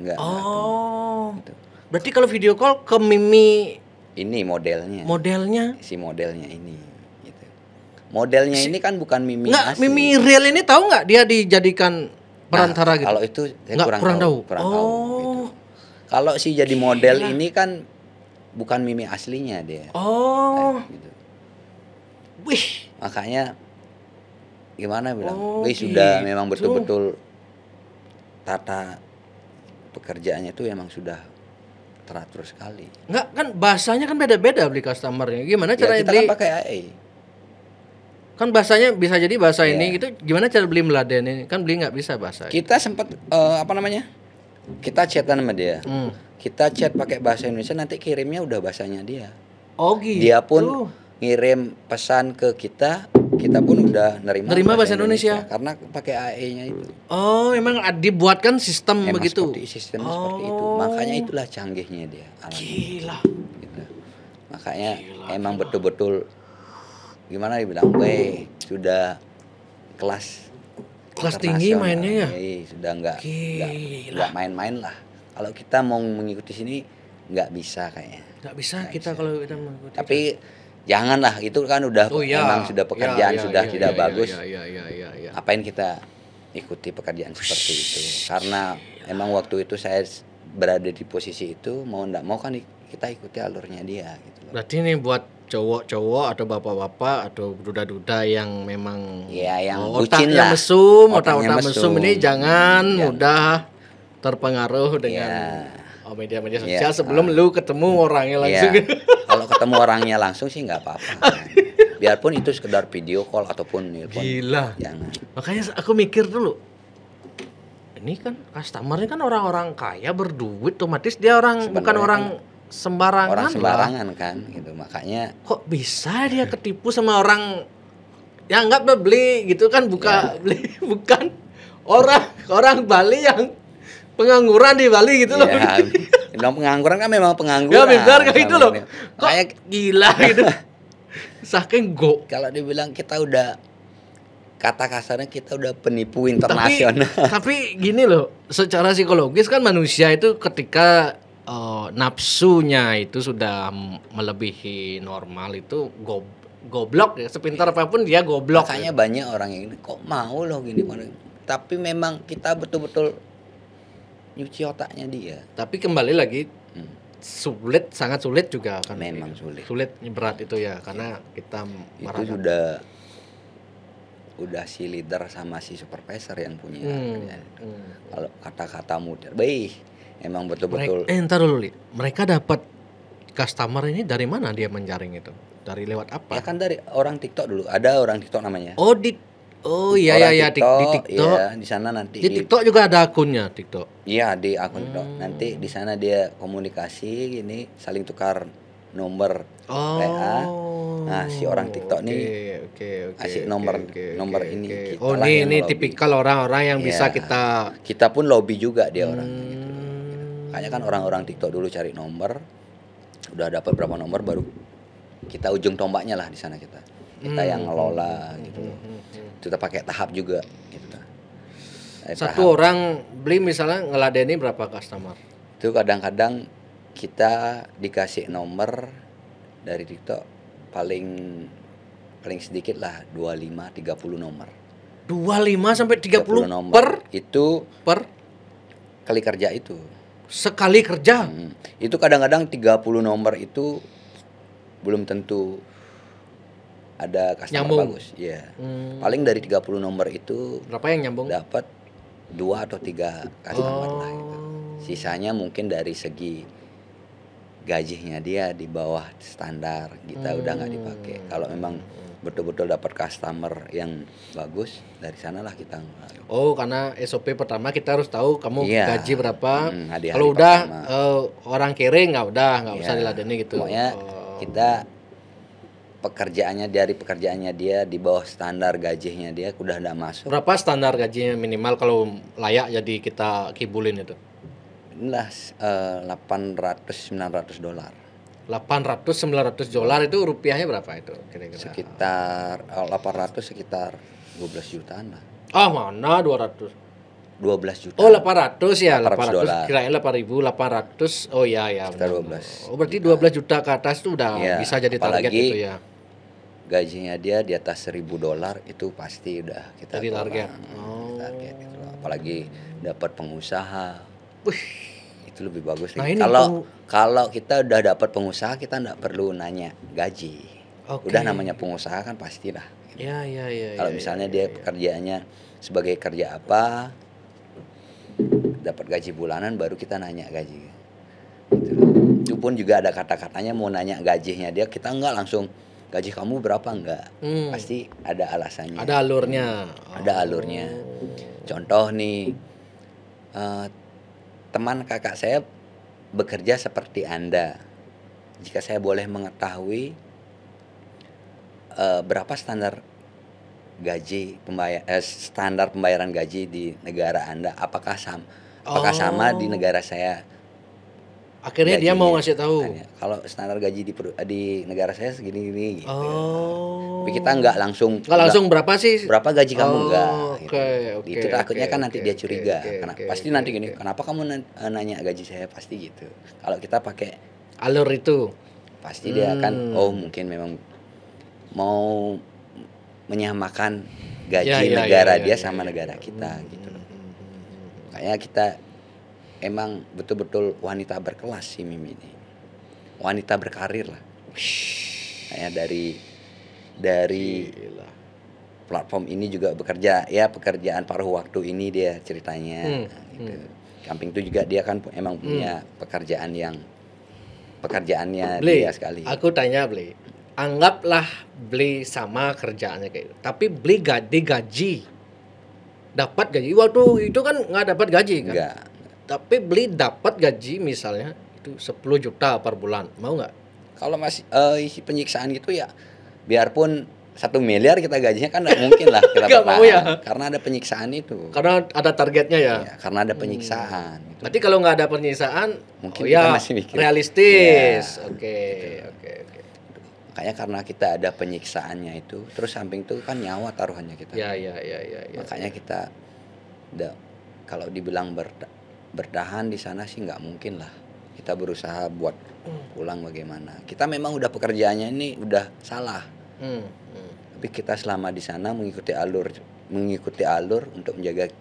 Enggak. Gitu. Berarti kalau video call ke Mimi ini modelnya. Si modelnya ini. Gitu. Modelnya ini kan bukan Mimi asli. Mimi real ini tahu nggak dia dijadikan perantara gitu? Kalau itu saya kurang tahu. Gitu. Kalau si jadi model ini kan bukan Mimi aslinya dia. Oh. Gitu. Wih. Makanya gimana bilang, Oh, sudah gitu. memang betul-betul tata pekerjaannya itu emang sudah teratur sekali. Enggak, kan bahasanya kan beda-beda beli customernya. Gimana Ya, caranya kita beli? kan pakai AI. Kan bahasanya bisa jadi bahasa Iya. ini gitu. Gimana cara beli meladenin? Kan beli nggak bisa bahasa. Kita sempat kita chatan sama dia. Kita chat pakai bahasa Indonesia, nanti kirimnya udah bahasanya dia. Oh gitu. Dia pun ngirim pesan ke kita pun udah nerima bahasa Indonesia. karena pakai AI-nya itu. Oh, memang dibuatkan sistem Emang begitu. Sistemnya seperti itu. Makanya itulah canggihnya dia. Gila. Gitu. Makanya emang betul-betul gimana dibilang, sudah kelas tinggi mainnya ya. Sudah nggak main-main lah. Kalau kita mau mengikuti sini nggak bisa kayaknya. Nggak bisa kita kalau kita mengikuti. Tapi janganlah, itu kan udah memang sudah pekerjaan sudah tidak bagus. Apain kita ikuti pekerjaan seperti itu? Karena emang waktu itu saya berada di posisi itu, mau nggak mau kan kita ikuti alurnya dia gitu loh. Berarti ini buat cowok-cowok atau bapak-bapak atau duda-duda yang memang yang otaknya bucin lah. otak-otak mesum ini jangan mudah terpengaruh dengan media-media sosial sebelum lu ketemu orangnya langsung. Kalau ketemu orangnya langsung sih nggak apa-apa. Biarpun itu sekedar video call ataupun nelpon. Gila. Jangan. Makanya aku mikir dulu. Ini kan customernya kan orang-orang kaya berduit, otomatis dia bukan orang sembarangan. Orang sembarangan kan gitu. Makanya kok bisa dia ketipu sama orang yang nggak beli gitu kan, beli bukan orang Bali yang pengangguran di Bali gitu loh. Ya, bilang pengangguran kan memang pengangguran. Ya benar kayak gitu loh. Kok kayak gila gitu. Saking kalau dibilang kita udah, kata kasarnya kita udah penipu internasional. Tapi gini loh, secara psikologis kan manusia itu ketika nafsunya itu sudah melebihi normal itu goblok ya, sepintar apapun dia goblok. Makanya banyak orang yang kok mau loh gini. Tapi memang kita betul-betul nyuci otaknya dia. Tapi kembali lagi sangat sulit juga kan. Memang sulit berat itu ya, karena kita itu udah si leader sama si supervisor yang punya. Kalau kata-katamu emang betul-betul. Entar dulu, mereka dapat customer ini dari mana dia menjaring itu? Dari lewat apa? Ya kan dari orang TikTok dulu. Ada orang TikTok namanya. Iya di TikTok. Iya, di sana nanti. Di TikTok juga ada akunnya TikTok. Iya, di akun TikTok. Nanti di sana dia komunikasi gini, saling tukar nomor WA. Nah, si orang TikTok nih kasih nomor ini. Ini tipikal orang-orang yang bisa kita pun lobby juga dia orang gitu. Makanya kan orang-orang TikTok dulu cari nomor, udah dapat berapa nomor baru kita ujung tombaknya lah di sana kita yang ngelola gitu. Kita pakai tahap juga gitu. Satu orang beli misalnya ngeladeni berapa customer? Itu kadang-kadang kita dikasih nomor dari TikTok paling sedikit lah 25-30 nomor. 25 sampai 30 nomor per kali kerja itu. Sekali kerja. Itu kadang-kadang 30 nomor itu belum tentu ada customer bagus. Iya. Paling dari 30 nomor itu berapa yang nyambung? Dapat 2 atau 3 customer lah gitu. Sisanya mungkin dari segi gajinya dia di bawah standar, kita udah nggak dipakai. Kalau memang betul-betul dapat customer yang bagus, dari sanalah kita. Karena SOP pertama kita harus tahu kamu gaji berapa. Kalau udah orang kere nggak usah diladeni gitu. Pokoknya kita pekerjaannya dia di bawah standar gajinya dia udah nggak masuk. Berapa standar gajinya minimal kalau layak jadi kita kibulin itu? Inilah $800-900. $800-900 itu rupiahnya berapa itu kira-kira? Sekitar 800 sekitar 12 jutaan lah. Mana 200? 12 juta. 800 ya, 800 kirain 8.800. Ya. Sekitar 12. Berarti 12 juta ke atas itu udah bisa jadi target itu ya. Gajinya dia di atas $1.000 itu pasti udah kita jadi target. Target gitu. Apalagi dapat pengusaha. Itu lebih bagus. Nah, ini Kalau kita udah dapat pengusaha, kita nggak perlu nanya gaji. Udah namanya pengusaha kan pastilah. Ya. Kalau misalnya dia pekerjaannya sebagai kerja apa, dapat gaji bulanan, baru kita nanya gaji. Gitu. Itu pun juga ada kata-katanya mau nanya gajinya dia, kita nggak langsung gaji kamu berapa, enggak. Pasti ada alasannya. Ada alurnya. Ada alurnya. Contoh nih, teman kakak saya bekerja seperti Anda. Jika saya boleh mengetahui berapa standar standar pembayaran gaji di negara Anda, apakah sama di negara saya? Akhirnya dia mau ngasih tahu. Kalau standar gaji di negara saya segini-gini gitu. Tapi kita nggak langsung berapa sih? Berapa gaji kamu enggak gitu. Itu takutnya kan nanti dia curiga. Pasti nanti gini, kenapa kamu nanya gaji saya, pasti gitu. Kalau kita pakai alur itu, pasti dia akan mungkin memang mau menyamakan gaji negara dia sama negara kita gitu. Makanya kita emang betul-betul wanita berkelas sih Mimi ini. Wanita berkarir lah. Kayak dari platform ini juga bekerja, ya pekerjaan paruh waktu ini dia ceritanya. Gitu. Samping itu juga dia kan emang punya pekerjaannya dia sekali. Aku tanya Bli, anggaplah Bli sama kerjaannya kayak itu, tapi Bli gaji dapat gaji waktu itu kan nggak dapat gaji kan? Enggak. Tapi Bli dapat gaji misalnya itu 10 juta per bulan, mau nggak? Kalau masih penyiksaan gitu ya, biarpun 1 miliar kita gajinya kan nggak mungkin lah kita mau ya? Karena ada penyiksaan itu. Karena ada targetnya ya. Karena ada penyiksaan. Gitu. Berarti kalau nggak ada penyiksaan, mungkin kita masih mikir realistis. Oke. Makanya karena kita ada penyiksaannya itu, terus samping itu kan nyawa taruhannya kita. Ya. Makanya kita kalau dibilang bertahan di sana sih nggak mungkin lah. Kita berusaha buat pulang bagaimana. Kita memang udah pekerjaannya ini udah salah. Tapi kita selama di sana mengikuti alur untuk menjaga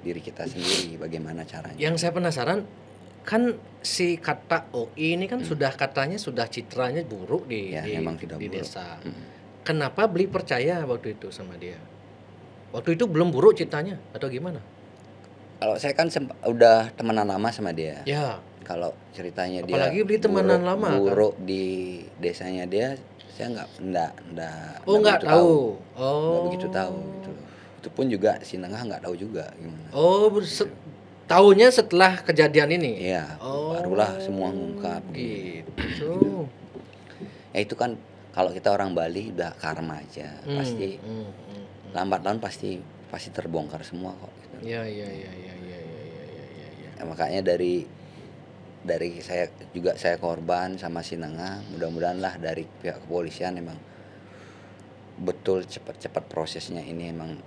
diri kita sendiri. Bagaimana caranya? Yang saya penasaran kan si kata OI ini kan sudah citranya buruk di desa. Kenapa Bli percaya waktu itu sama dia? Waktu itu belum buruk citranya atau gimana? Kalau saya kan udah temenan lama sama dia. Ya. Kalau ceritanya dia apalagi Bli temenan lama buruk kan? Di desanya dia, saya nggak nggak tahu. Nggak begitu tahu gitu loh. Itu pun juga si Nengah nggak tahu juga gimana. Tahunya setelah kejadian ini. Iya. Barulah semua ngungkap gitu. Ya itu kan kalau kita orang Bali udah karma aja, pasti lambat laun pasti terbongkar semua kok. Gitu. Ya. Makanya dari saya korban sama si Nengah, mudah-mudahan lah dari pihak kepolisian emang betul cepat prosesnya ini emang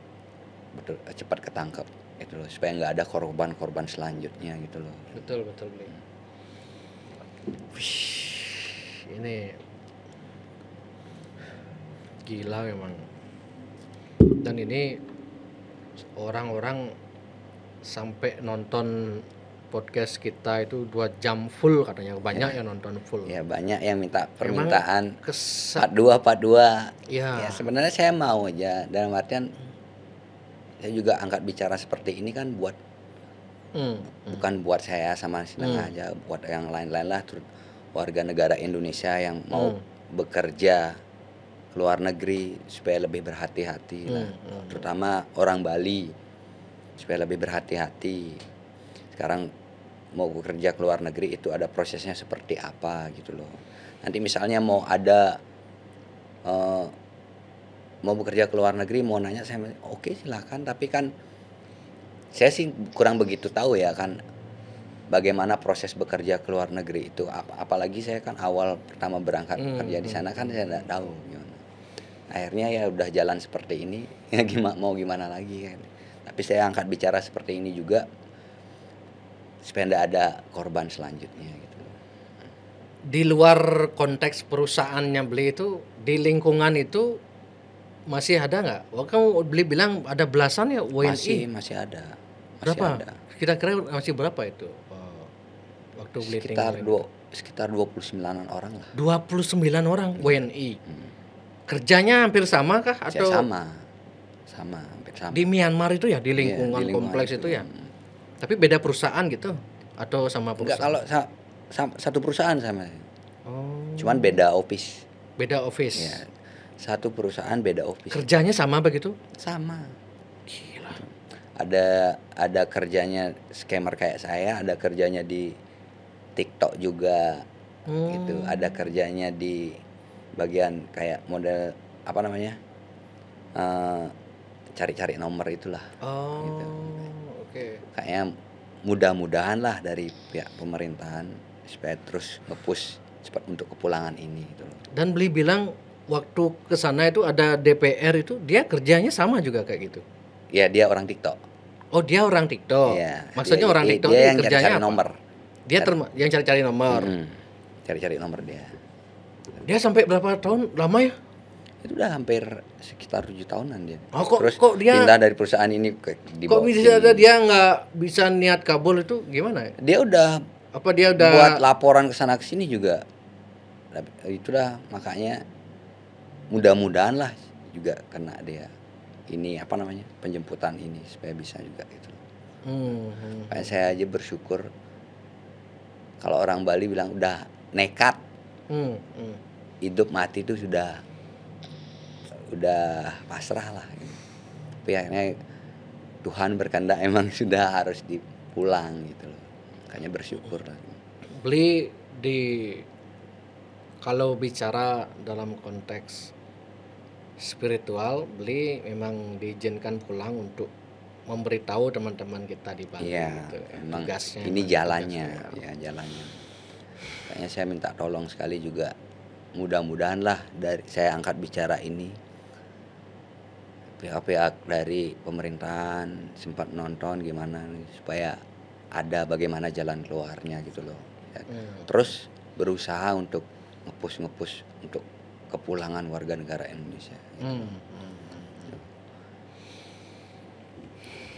betul cepat ketangkep gitu loh, supaya nggak ada korban selanjutnya gitu loh. Betul Bli. Ini gila memang. Dan ini orang-orang sampai nonton podcast kita itu 2 jam full katanya, banyak yang nonton full. Ya banyak yang minta permintaan part 2. Ya sebenarnya saya mau aja, dalam artian saya juga angkat bicara seperti ini kan buat bukan buat saya sama si Nengah aja, buat yang lain-lain lah, warga negara Indonesia yang mau bekerja ke luar negeri supaya lebih berhati-hati lah, terutama orang Bali supaya lebih berhati-hati. Sekarang mau bekerja ke luar negeri itu ada prosesnya seperti apa gitu loh. Nanti misalnya mau bekerja ke luar negeri, mau nanya saya, oke silakan, tapi kan saya sih kurang begitu tahu ya kan bagaimana proses bekerja ke luar negeri itu. Apalagi saya kan awal pertama berangkat kerja di sana kan saya tidak tahu gimana. Akhirnya ya udah jalan seperti ini, ya gimana lagi kan. Tapi saya angkat bicara seperti ini juga supaya tidak ada korban selanjutnya gitu. Di luar konteks perusahaannya Bli itu, di lingkungan itu masih ada nggak? Kamu Bli bilang ada belasan ya WNI. Masih ada. Berapa? Kira-kira masih berapa itu? waktu beli tinggal? Sekitar 29-an orang lah. 29 orang WNI. Kerjanya hampir sama kah atau? Sama, hampir sama. Di Myanmar itu ya, di lingkungan, di lingkungan kompleks itu ya. Hmm. Tapi beda perusahaan gitu atau sama Enggak, perusahaan? kalau satu perusahaan sama. Oh. Cuman beda office. Beda office. Ya, satu perusahaan beda office. Kerjanya sama begitu? Sama. Gila. Ada kerjanya scammer kayak saya, ada kerjanya di TikTok juga. Gitu. Ada kerjanya di bagian kayak model apa namanya? Cari-cari nomor itulah. Oh. Gitu. Oke. Kayaknya mudah-mudahan lah dari pihak pemerintahan supaya terus nge-push cepat untuk kepulangan ini gitu loh. Dan beli bilang waktu ke sana itu ada DPR itu, dia kerjanya sama juga kayak gitu. Ya, dia orang TikTok. Oh, dia orang TikTok. Ya, maksudnya orang TikTok dia ini yang kerjanya cari apa? nomor. Dia yang cari-cari nomor. Cari-cari nomor dia. Dia sampai berapa tahun lama ya? Itu udah hampir sekitar 7 tahunan dia. Oh, kok dia pindah dari perusahaan ini kok bisa ada dia nggak bisa niat kabul itu gimana ya? Dia udah buat laporan ke sana ke sini juga. Itulah makanya mudah-mudahan lah juga kena dia ini apa namanya penjemputan ini supaya bisa juga gitu. Kayak saya aja bersyukur kalau orang Bali bilang udah nekat, hidup mati itu sudah pasrah lah. Gitu. Tapi akhirnya Tuhan berkehendak emang sudah harus dipulang gitu loh. Makanya bersyukur lah. Beli kalau bicara dalam konteks spiritual, beli memang diizinkan pulang untuk memberitahu teman-teman kita di Bali. Iya, gitu. memang Tugasnya, ini jalannya, ya jalannya. Kayaknya saya minta tolong sekali juga, mudah-mudahan lah dari saya angkat bicara ini, pihak-pihak dari pemerintahan sempat nonton gimana nih, supaya ada bagaimana jalan keluarnya gitu loh. Ya. Terus berusaha untuk nge-push untuk kepulangan warga negara Indonesia. Gitu.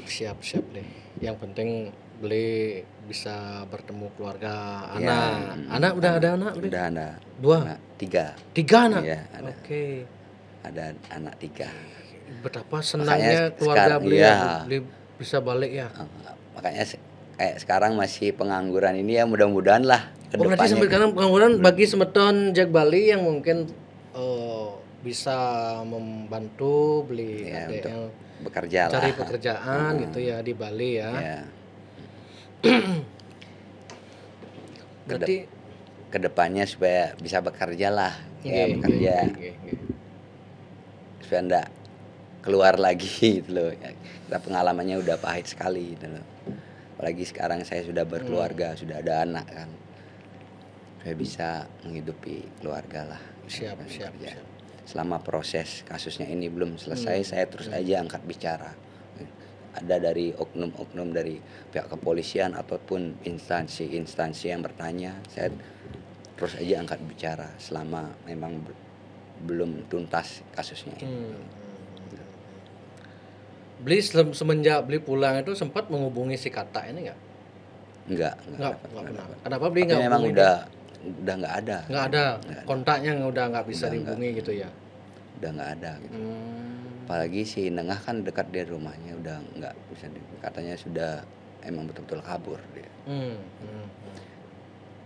Siap deh. Yang penting beli bisa bertemu keluarga anak. Anak udah ada anak? Udah ada. 2? Anak 3. 3 anak? Iya, ada. Oke. Ada anak 3. Betapa senangnya keluarga beli bisa balik ya. Makanya kayak sekarang masih pengangguran ini ya mudah-mudahan lah ke depannya. Berarti sampai sekarang pengangguran bagi semeton Jack Bali yang mungkin bisa membantu beli ya, adik untuk yang bekerja cari lah. pekerjaan gitu ya di Bali ya. Berarti kedepannya supaya bisa bekerja lah, bekerja supaya enggak keluar lagi gitu loh. Ya, kita pengalamannya udah pahit sekali gitu loh. Apalagi sekarang saya sudah berkeluarga, sudah ada anak kan, supaya bisa menghidupi keluarga lah. Siap. Selama proses kasusnya ini belum selesai, saya terus aja angkat bicara. Ada dari oknum-oknum dari pihak kepolisian ataupun instansi-instansi yang bertanya, saya terus aja angkat bicara selama memang belum tuntas kasusnya ini. Beli semenjak beli pulang itu sempat menghubungi si Kata ini nggak? Enggak pernah. Kenapa beli nggak? Memang udah nggak ada. Nggak ada. Kontaknya udah nggak bisa dihubungi gitu ya? Udah nggak ada gitu. Apalagi si Nengah kan dekat dari rumahnya, udah nggak bisa. Katanya sudah emang betul-betul kabur dia.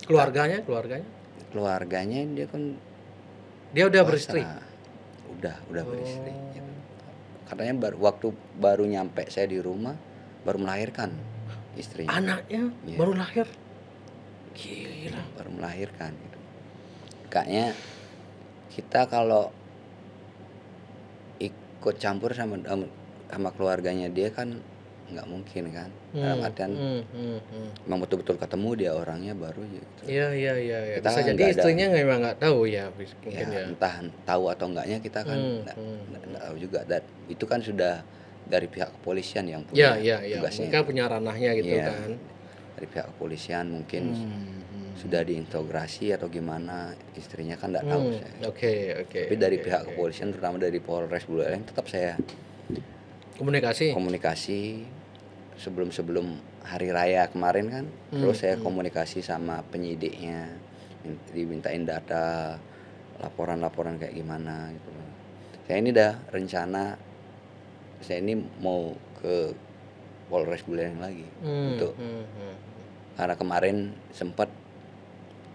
Keluarganya dia kan dia udah beristri. Udah beristri. Gitu. Katanya waktu baru nyampe saya di rumah baru melahirkan istrinya. Anaknya baru lahir. Gila. Baru melahirkan gitu. Kayaknya kita kalau ikut campur sama keluarganya dia kan nggak mungkin kan. Dalam artian memang betul-betul ketemu dia orangnya baru gitu. Iya. Bisa jadi istrinya memang nggak tahu ya mungkin ya. Entah tahu atau enggaknya kita kan nggak tahu juga. Dan itu kan sudah dari pihak kepolisian yang punya tugasnya. Mereka punya ranahnya gitu kan. Dari pihak kepolisian mungkin sudah diintegrasi atau gimana, istrinya kan nggak tahu saya. Oke. Tapi dari pihak kepolisian terutama dari Polres Buleleng tetap saya komunikasi sebelum hari raya kemarin kan, terus saya komunikasi sama penyidiknya, dimintain data, laporan kayak gimana gitu. Saya ini udah rencana, saya ini mau ke Polres Buleleng lagi untuk karena kemarin sempat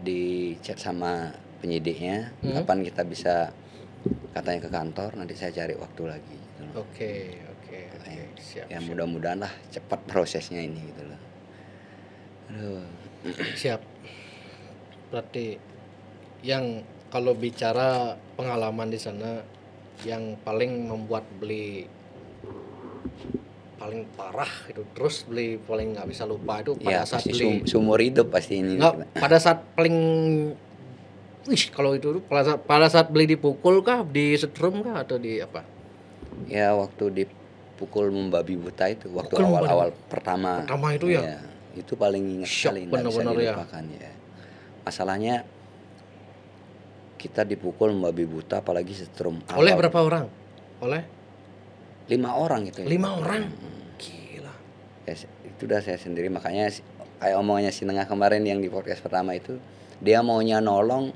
di chat sama penyidiknya, kapan kita bisa katanya ke kantor, nanti saya cari waktu lagi gitu loh. Oke, siap. Ya mudah-mudahan lah cepat prosesnya ini gitu loh. Aduh. Siap. Berarti yang kalau bicara pengalaman di sana yang paling membuat beli paling parah itu, terus beli paling nggak bisa lupa itu pada Ya saat pasti beli seumur hidup pasti ini. nggak, pada saat paling kalau itu pada saat beli dipukul kah, di setrum kah, atau di apa? Ya waktu dipukul membabi buta itu, waktu Pukul awal-awal pertama itu ya? itu paling ingat Shock sekali, nggak bisa benar-benar ya. dilupakan ya. Masalahnya kita dipukul membabi buta, apalagi setrum Oleh awal. berapa orang? Oleh 5 orang gitu. 5 orang. Gila. Ya, itu udah saya sendiri, makanya kayak omongannya si Nengah kemarin yang di podcast pertama itu, dia maunya nolong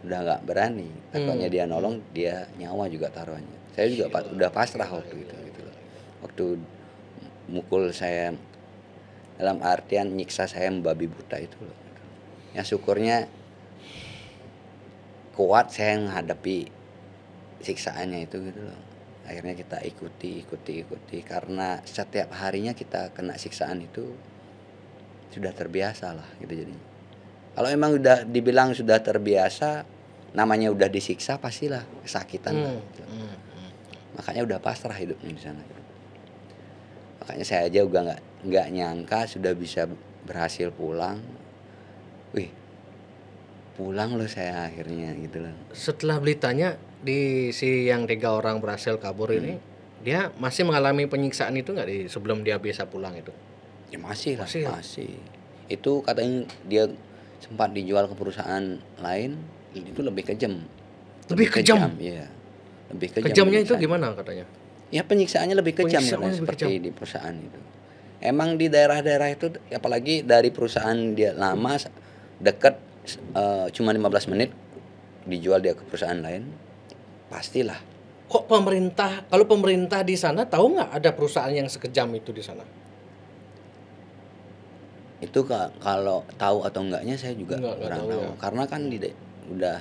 udah nggak berani, takutnya dia nolong dia nyawa juga taruhannya. Saya juga udah pasrah waktu itu gitu loh. Waktu mukul saya, dalam artian nyiksa saya membabi buta itu loh. Ya syukurnya kuat saya menghadapi siksaannya itu gitu loh. Akhirnya kita ikuti karena setiap harinya kita kena siksaan itu sudah terbiasa lah gitu jadinya. Kalau emang udah dibilang sudah terbiasa, namanya udah disiksa pastilah kesakitan lah. Gitu. Makanya udah pasrah hidupnya di sana. Gitu. Makanya saya aja juga nggak nyangka sudah bisa berhasil pulang. Wih, pulang loh saya akhirnya gitu loh. Setelah beritanya di si yang 3 orang berhasil kabur ini, dia masih mengalami penyiksaan itu nggak di sebelum dia bisa pulang itu? Ya masih lah, Masih ya? masih. Itu katanya dia sempat dijual ke perusahaan lain, itu lebih kejam. Lebih kejam? Iya. Lebih kejam. Kejamnya itu penyiksaannya. gimana katanya? Ya penyiksaannya lebih kejam Penyiksaannya lebih seperti di perusahaan itu. Emang di daerah-daerah itu, apalagi dari perusahaan dia lama, dekat, cuma 15 menit dijual dia ke perusahaan lain, pastilah. Kok kalau pemerintah di sana tahu nggak ada perusahaan yang sekejam itu di sana? Itu kalau tahu atau enggaknya saya juga Nggak kurang tahu tahu. ya. Karena kan udah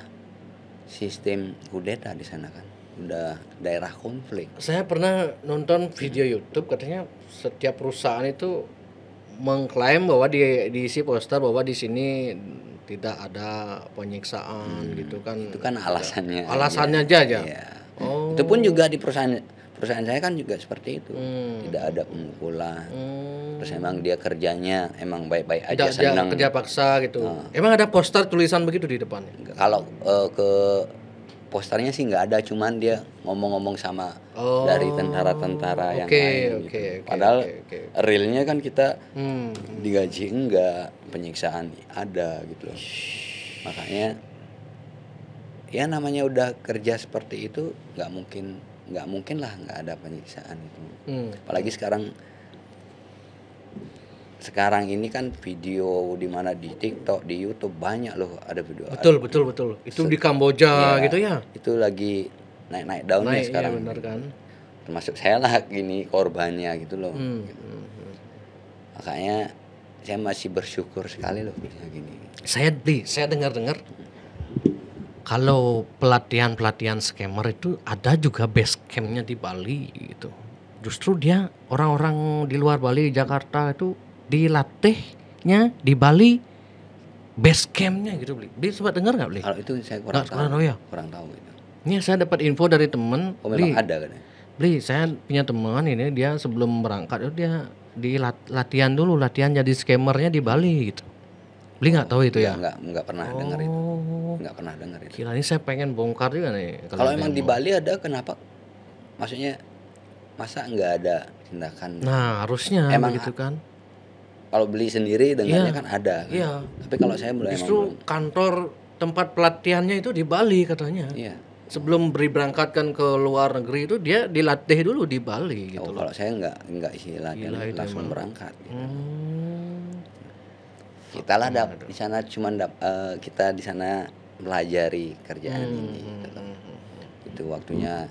sistem kudeta di sana kan. Udah daerah konflik. Saya pernah nonton video YouTube, katanya setiap perusahaan itu mengklaim bahwa diisi poster bahwa di sini tidak ada penyiksaan gitu kan. Itu kan alasannya. Alasannya aja. Iya. Oh. Itu pun juga di perusahaan saya kan juga seperti itu. Tidak ada pemukulan. Terus emang dia kerjanya emang baik-baik aja, Tidak senang. kerja paksa gitu. Emang ada poster tulisan begitu di depannya? Kalau ke posternya sih nggak ada, cuman dia ngomong-ngomong sama dari tentara-tentara yang lain gitu. Padahal realnya kan kita digaji enggak, penyiksaan ada gitu loh. Makanya ya namanya udah kerja seperti itu nggak mungkin lah nggak ada penyiksaan itu. Apalagi sekarang ini kan video di mana di TikTok, di YouTube banyak loh ada video. Betul. Itu di Kamboja Ya, gitu ya. Itu lagi naik daunnya sekarang. Iya benar kan. Termasuk saya lah gini korbannya gitu loh. Gitu. Makanya saya masih bersyukur sekali loh bisa gini. Saya dengar kalau pelatihan scammer itu ada juga base campnya di Bali gitu. Justru dia orang-orang di luar Bali, Jakarta itu dilatihnya di Bali base campnya gitu, Bli. Bli sempat dengar nggak, Bli? Kalau itu saya kurang tahu. Kurang tahu itu. Ini saya dapat info dari teman. Oh memang ada kan? Bli, saya punya teman ini, dia sebelum berangkat itu dia latihan jadi scammernya di Bali gitu. Bli nggak tahu itu ya? Nggak pernah dengar itu. Nggak pernah dengar itu. Gila, ini saya pengen bongkar juga nih. Kalau emang di Bali ada, kenapa? Maksudnya masa nggak ada tindakan? Nah harusnya emang begitu kan. Kalau beli sendiri dengarnya kan ada kan? Iya. Tapi kalau saya justru kantor tempat pelatihannya itu di Bali katanya. Iya. sebelum berangkatkan ke luar negeri itu dia dilatih dulu di Bali gitu loh. Kalau saya enggak isi latihan, langsung berangkat. Gitu. Kita lah di sana kita di sana pelajari kerjaan ini. Gitu. Itu waktunya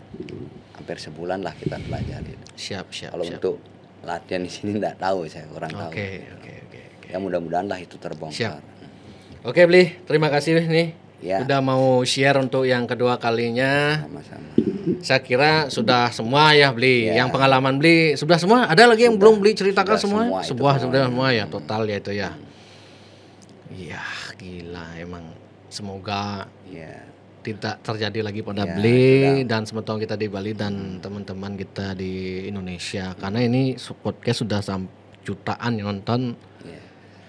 hampir sebulan lah kita pelajari. Siap. Kalau untuk latihan di sini enggak tahu, saya kurang tahu. Oke. Ya mudah-mudahan lah itu terbongkar. Oke, Bli, terima kasih nih. Ya. Udah mau share untuk yang kedua kalinya. Sama-sama. Saya kira sudah semua ya, Bli. Yang pengalaman Bli sudah semua. Ada lagi yang belum Bli ceritakan semua? Sudah semua ya, total ya itu ya. Iya, gila emang. Semoga tidak terjadi lagi pada Bli dan sementara kita di Bali dan teman-teman kita di Indonesia. Karena ini podcast sudah jutaan yang nonton. Ya.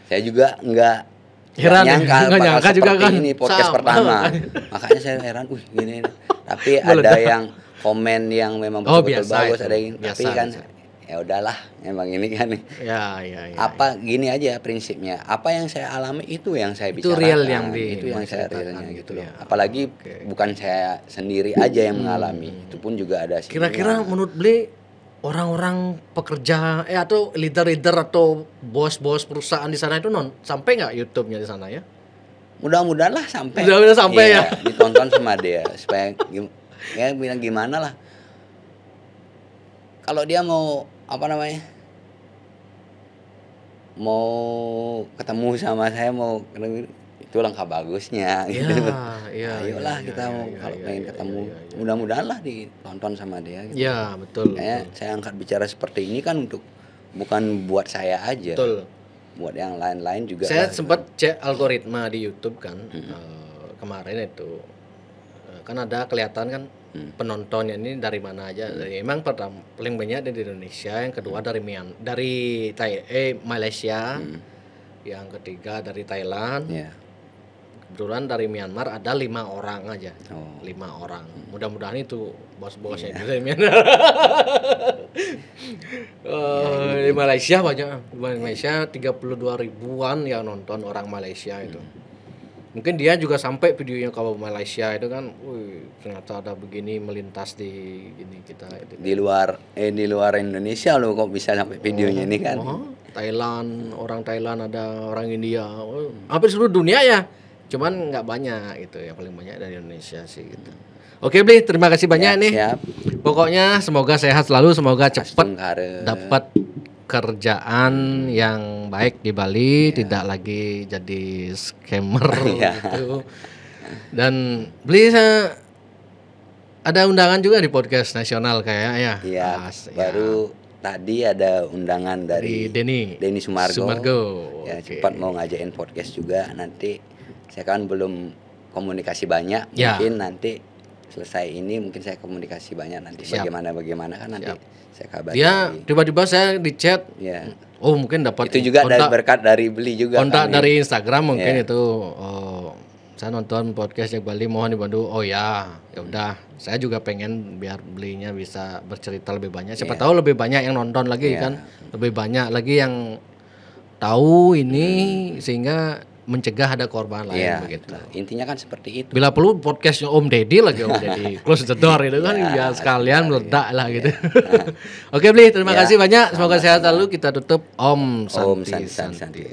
Saya juga enggak heran, nggak nyangka juga kan ini podcast pertama. Makanya saya heran, gini. Tapi ada yang komen yang memang betul-betul bagus, ada yang tapi kan ya udahlah, emang ini kan. Ya. Apa gini aja prinsipnya. Apa yang saya alami itu yang saya bicarakan. Itu real yang itu yang saya realnya gitu loh. Apalagi bukan saya sendiri aja yang mengalami. Itu pun juga ada sih. Kira-kira menurut Bli orang-orang pekerja atau leader-leader atau bos-bos perusahaan di sana itu sampai nggak YouTube-nya di sana ya? Mudah-mudahan lah sampai. Mudah-mudahan sampai ya. Ditonton sama dia supaya bilang gimana lah. Kalau dia mau mau ketemu sama saya itu langkah bagusnya gitu. Ayolah kita mau kalau pengen ketemu. Mudah-mudahan lah ditonton sama dia gitu. Iya, betul. Saya angkat bicara seperti ini kan bukan buat saya aja. Betul. Buat yang lain-lain juga. Saya sempat cek algoritma di YouTube kan. Kemarin itu kan ada kelihatan kan penontonnya ini dari mana aja. Emang pertama paling banyak dari Indonesia, yang kedua dari Malaysia. Yang ketiga dari Thailand. Kebetulan dari Myanmar ada 5 orang aja. 5 orang. Mudah-mudahan itu bos-bosnya dari Myanmar. Di Malaysia banyak. Di Malaysia 32 ribuan yang nonton orang Malaysia itu. Mungkin dia juga sampai videonya kalau Malaysia itu kan, ternyata ada begini melintas di gini kita itu. Di luar Indonesia loh kok bisa sampai videonya ini kan. Thailand, orang Thailand ada, orang India. Hampir seluruh dunia ya. Cuman nggak banyak gitu, yang paling banyak dari Indonesia sih gitu. Oke Bli, terima kasih banyak nih. Siap. Pokoknya semoga sehat selalu, semoga cepat dapat kerjaan yang baik di Bali, tidak lagi jadi scammer gitu. Dan Bli ada undangan juga di podcast nasional kayak ya. Iya. Baru tadi ada undangan dari Denny Sumargo. Ya, cepat mau ngajain podcast juga nanti. Saya kan belum komunikasi banyak, mungkin nanti selesai ini mungkin saya komunikasi banyak nanti. Bagaimana kan nanti saya kabari. Dia tiba-tiba saya di chat. Oh mungkin dapat itu juga kontak, berkat dari Beli juga. Kontak dari Instagram mungkin itu. Oh saya nonton podcast Jack Bali, mohon dibantu. Oh ya udah. Saya juga pengen biar Belinya bisa bercerita lebih banyak. Siapa tahu lebih banyak yang nonton lagi kan, lebih banyak lagi yang tahu ini sehingga mencegah ada korban lain begitu. Intinya kan seperti itu. Bila perlu podcastnya Om Deddy lagi, Om Deddy close the door itu kan ya sekalian meledak lah gitu. Oke Bli, terima kasih banyak. Semoga sehat selalu. Kita tutup Om Santi.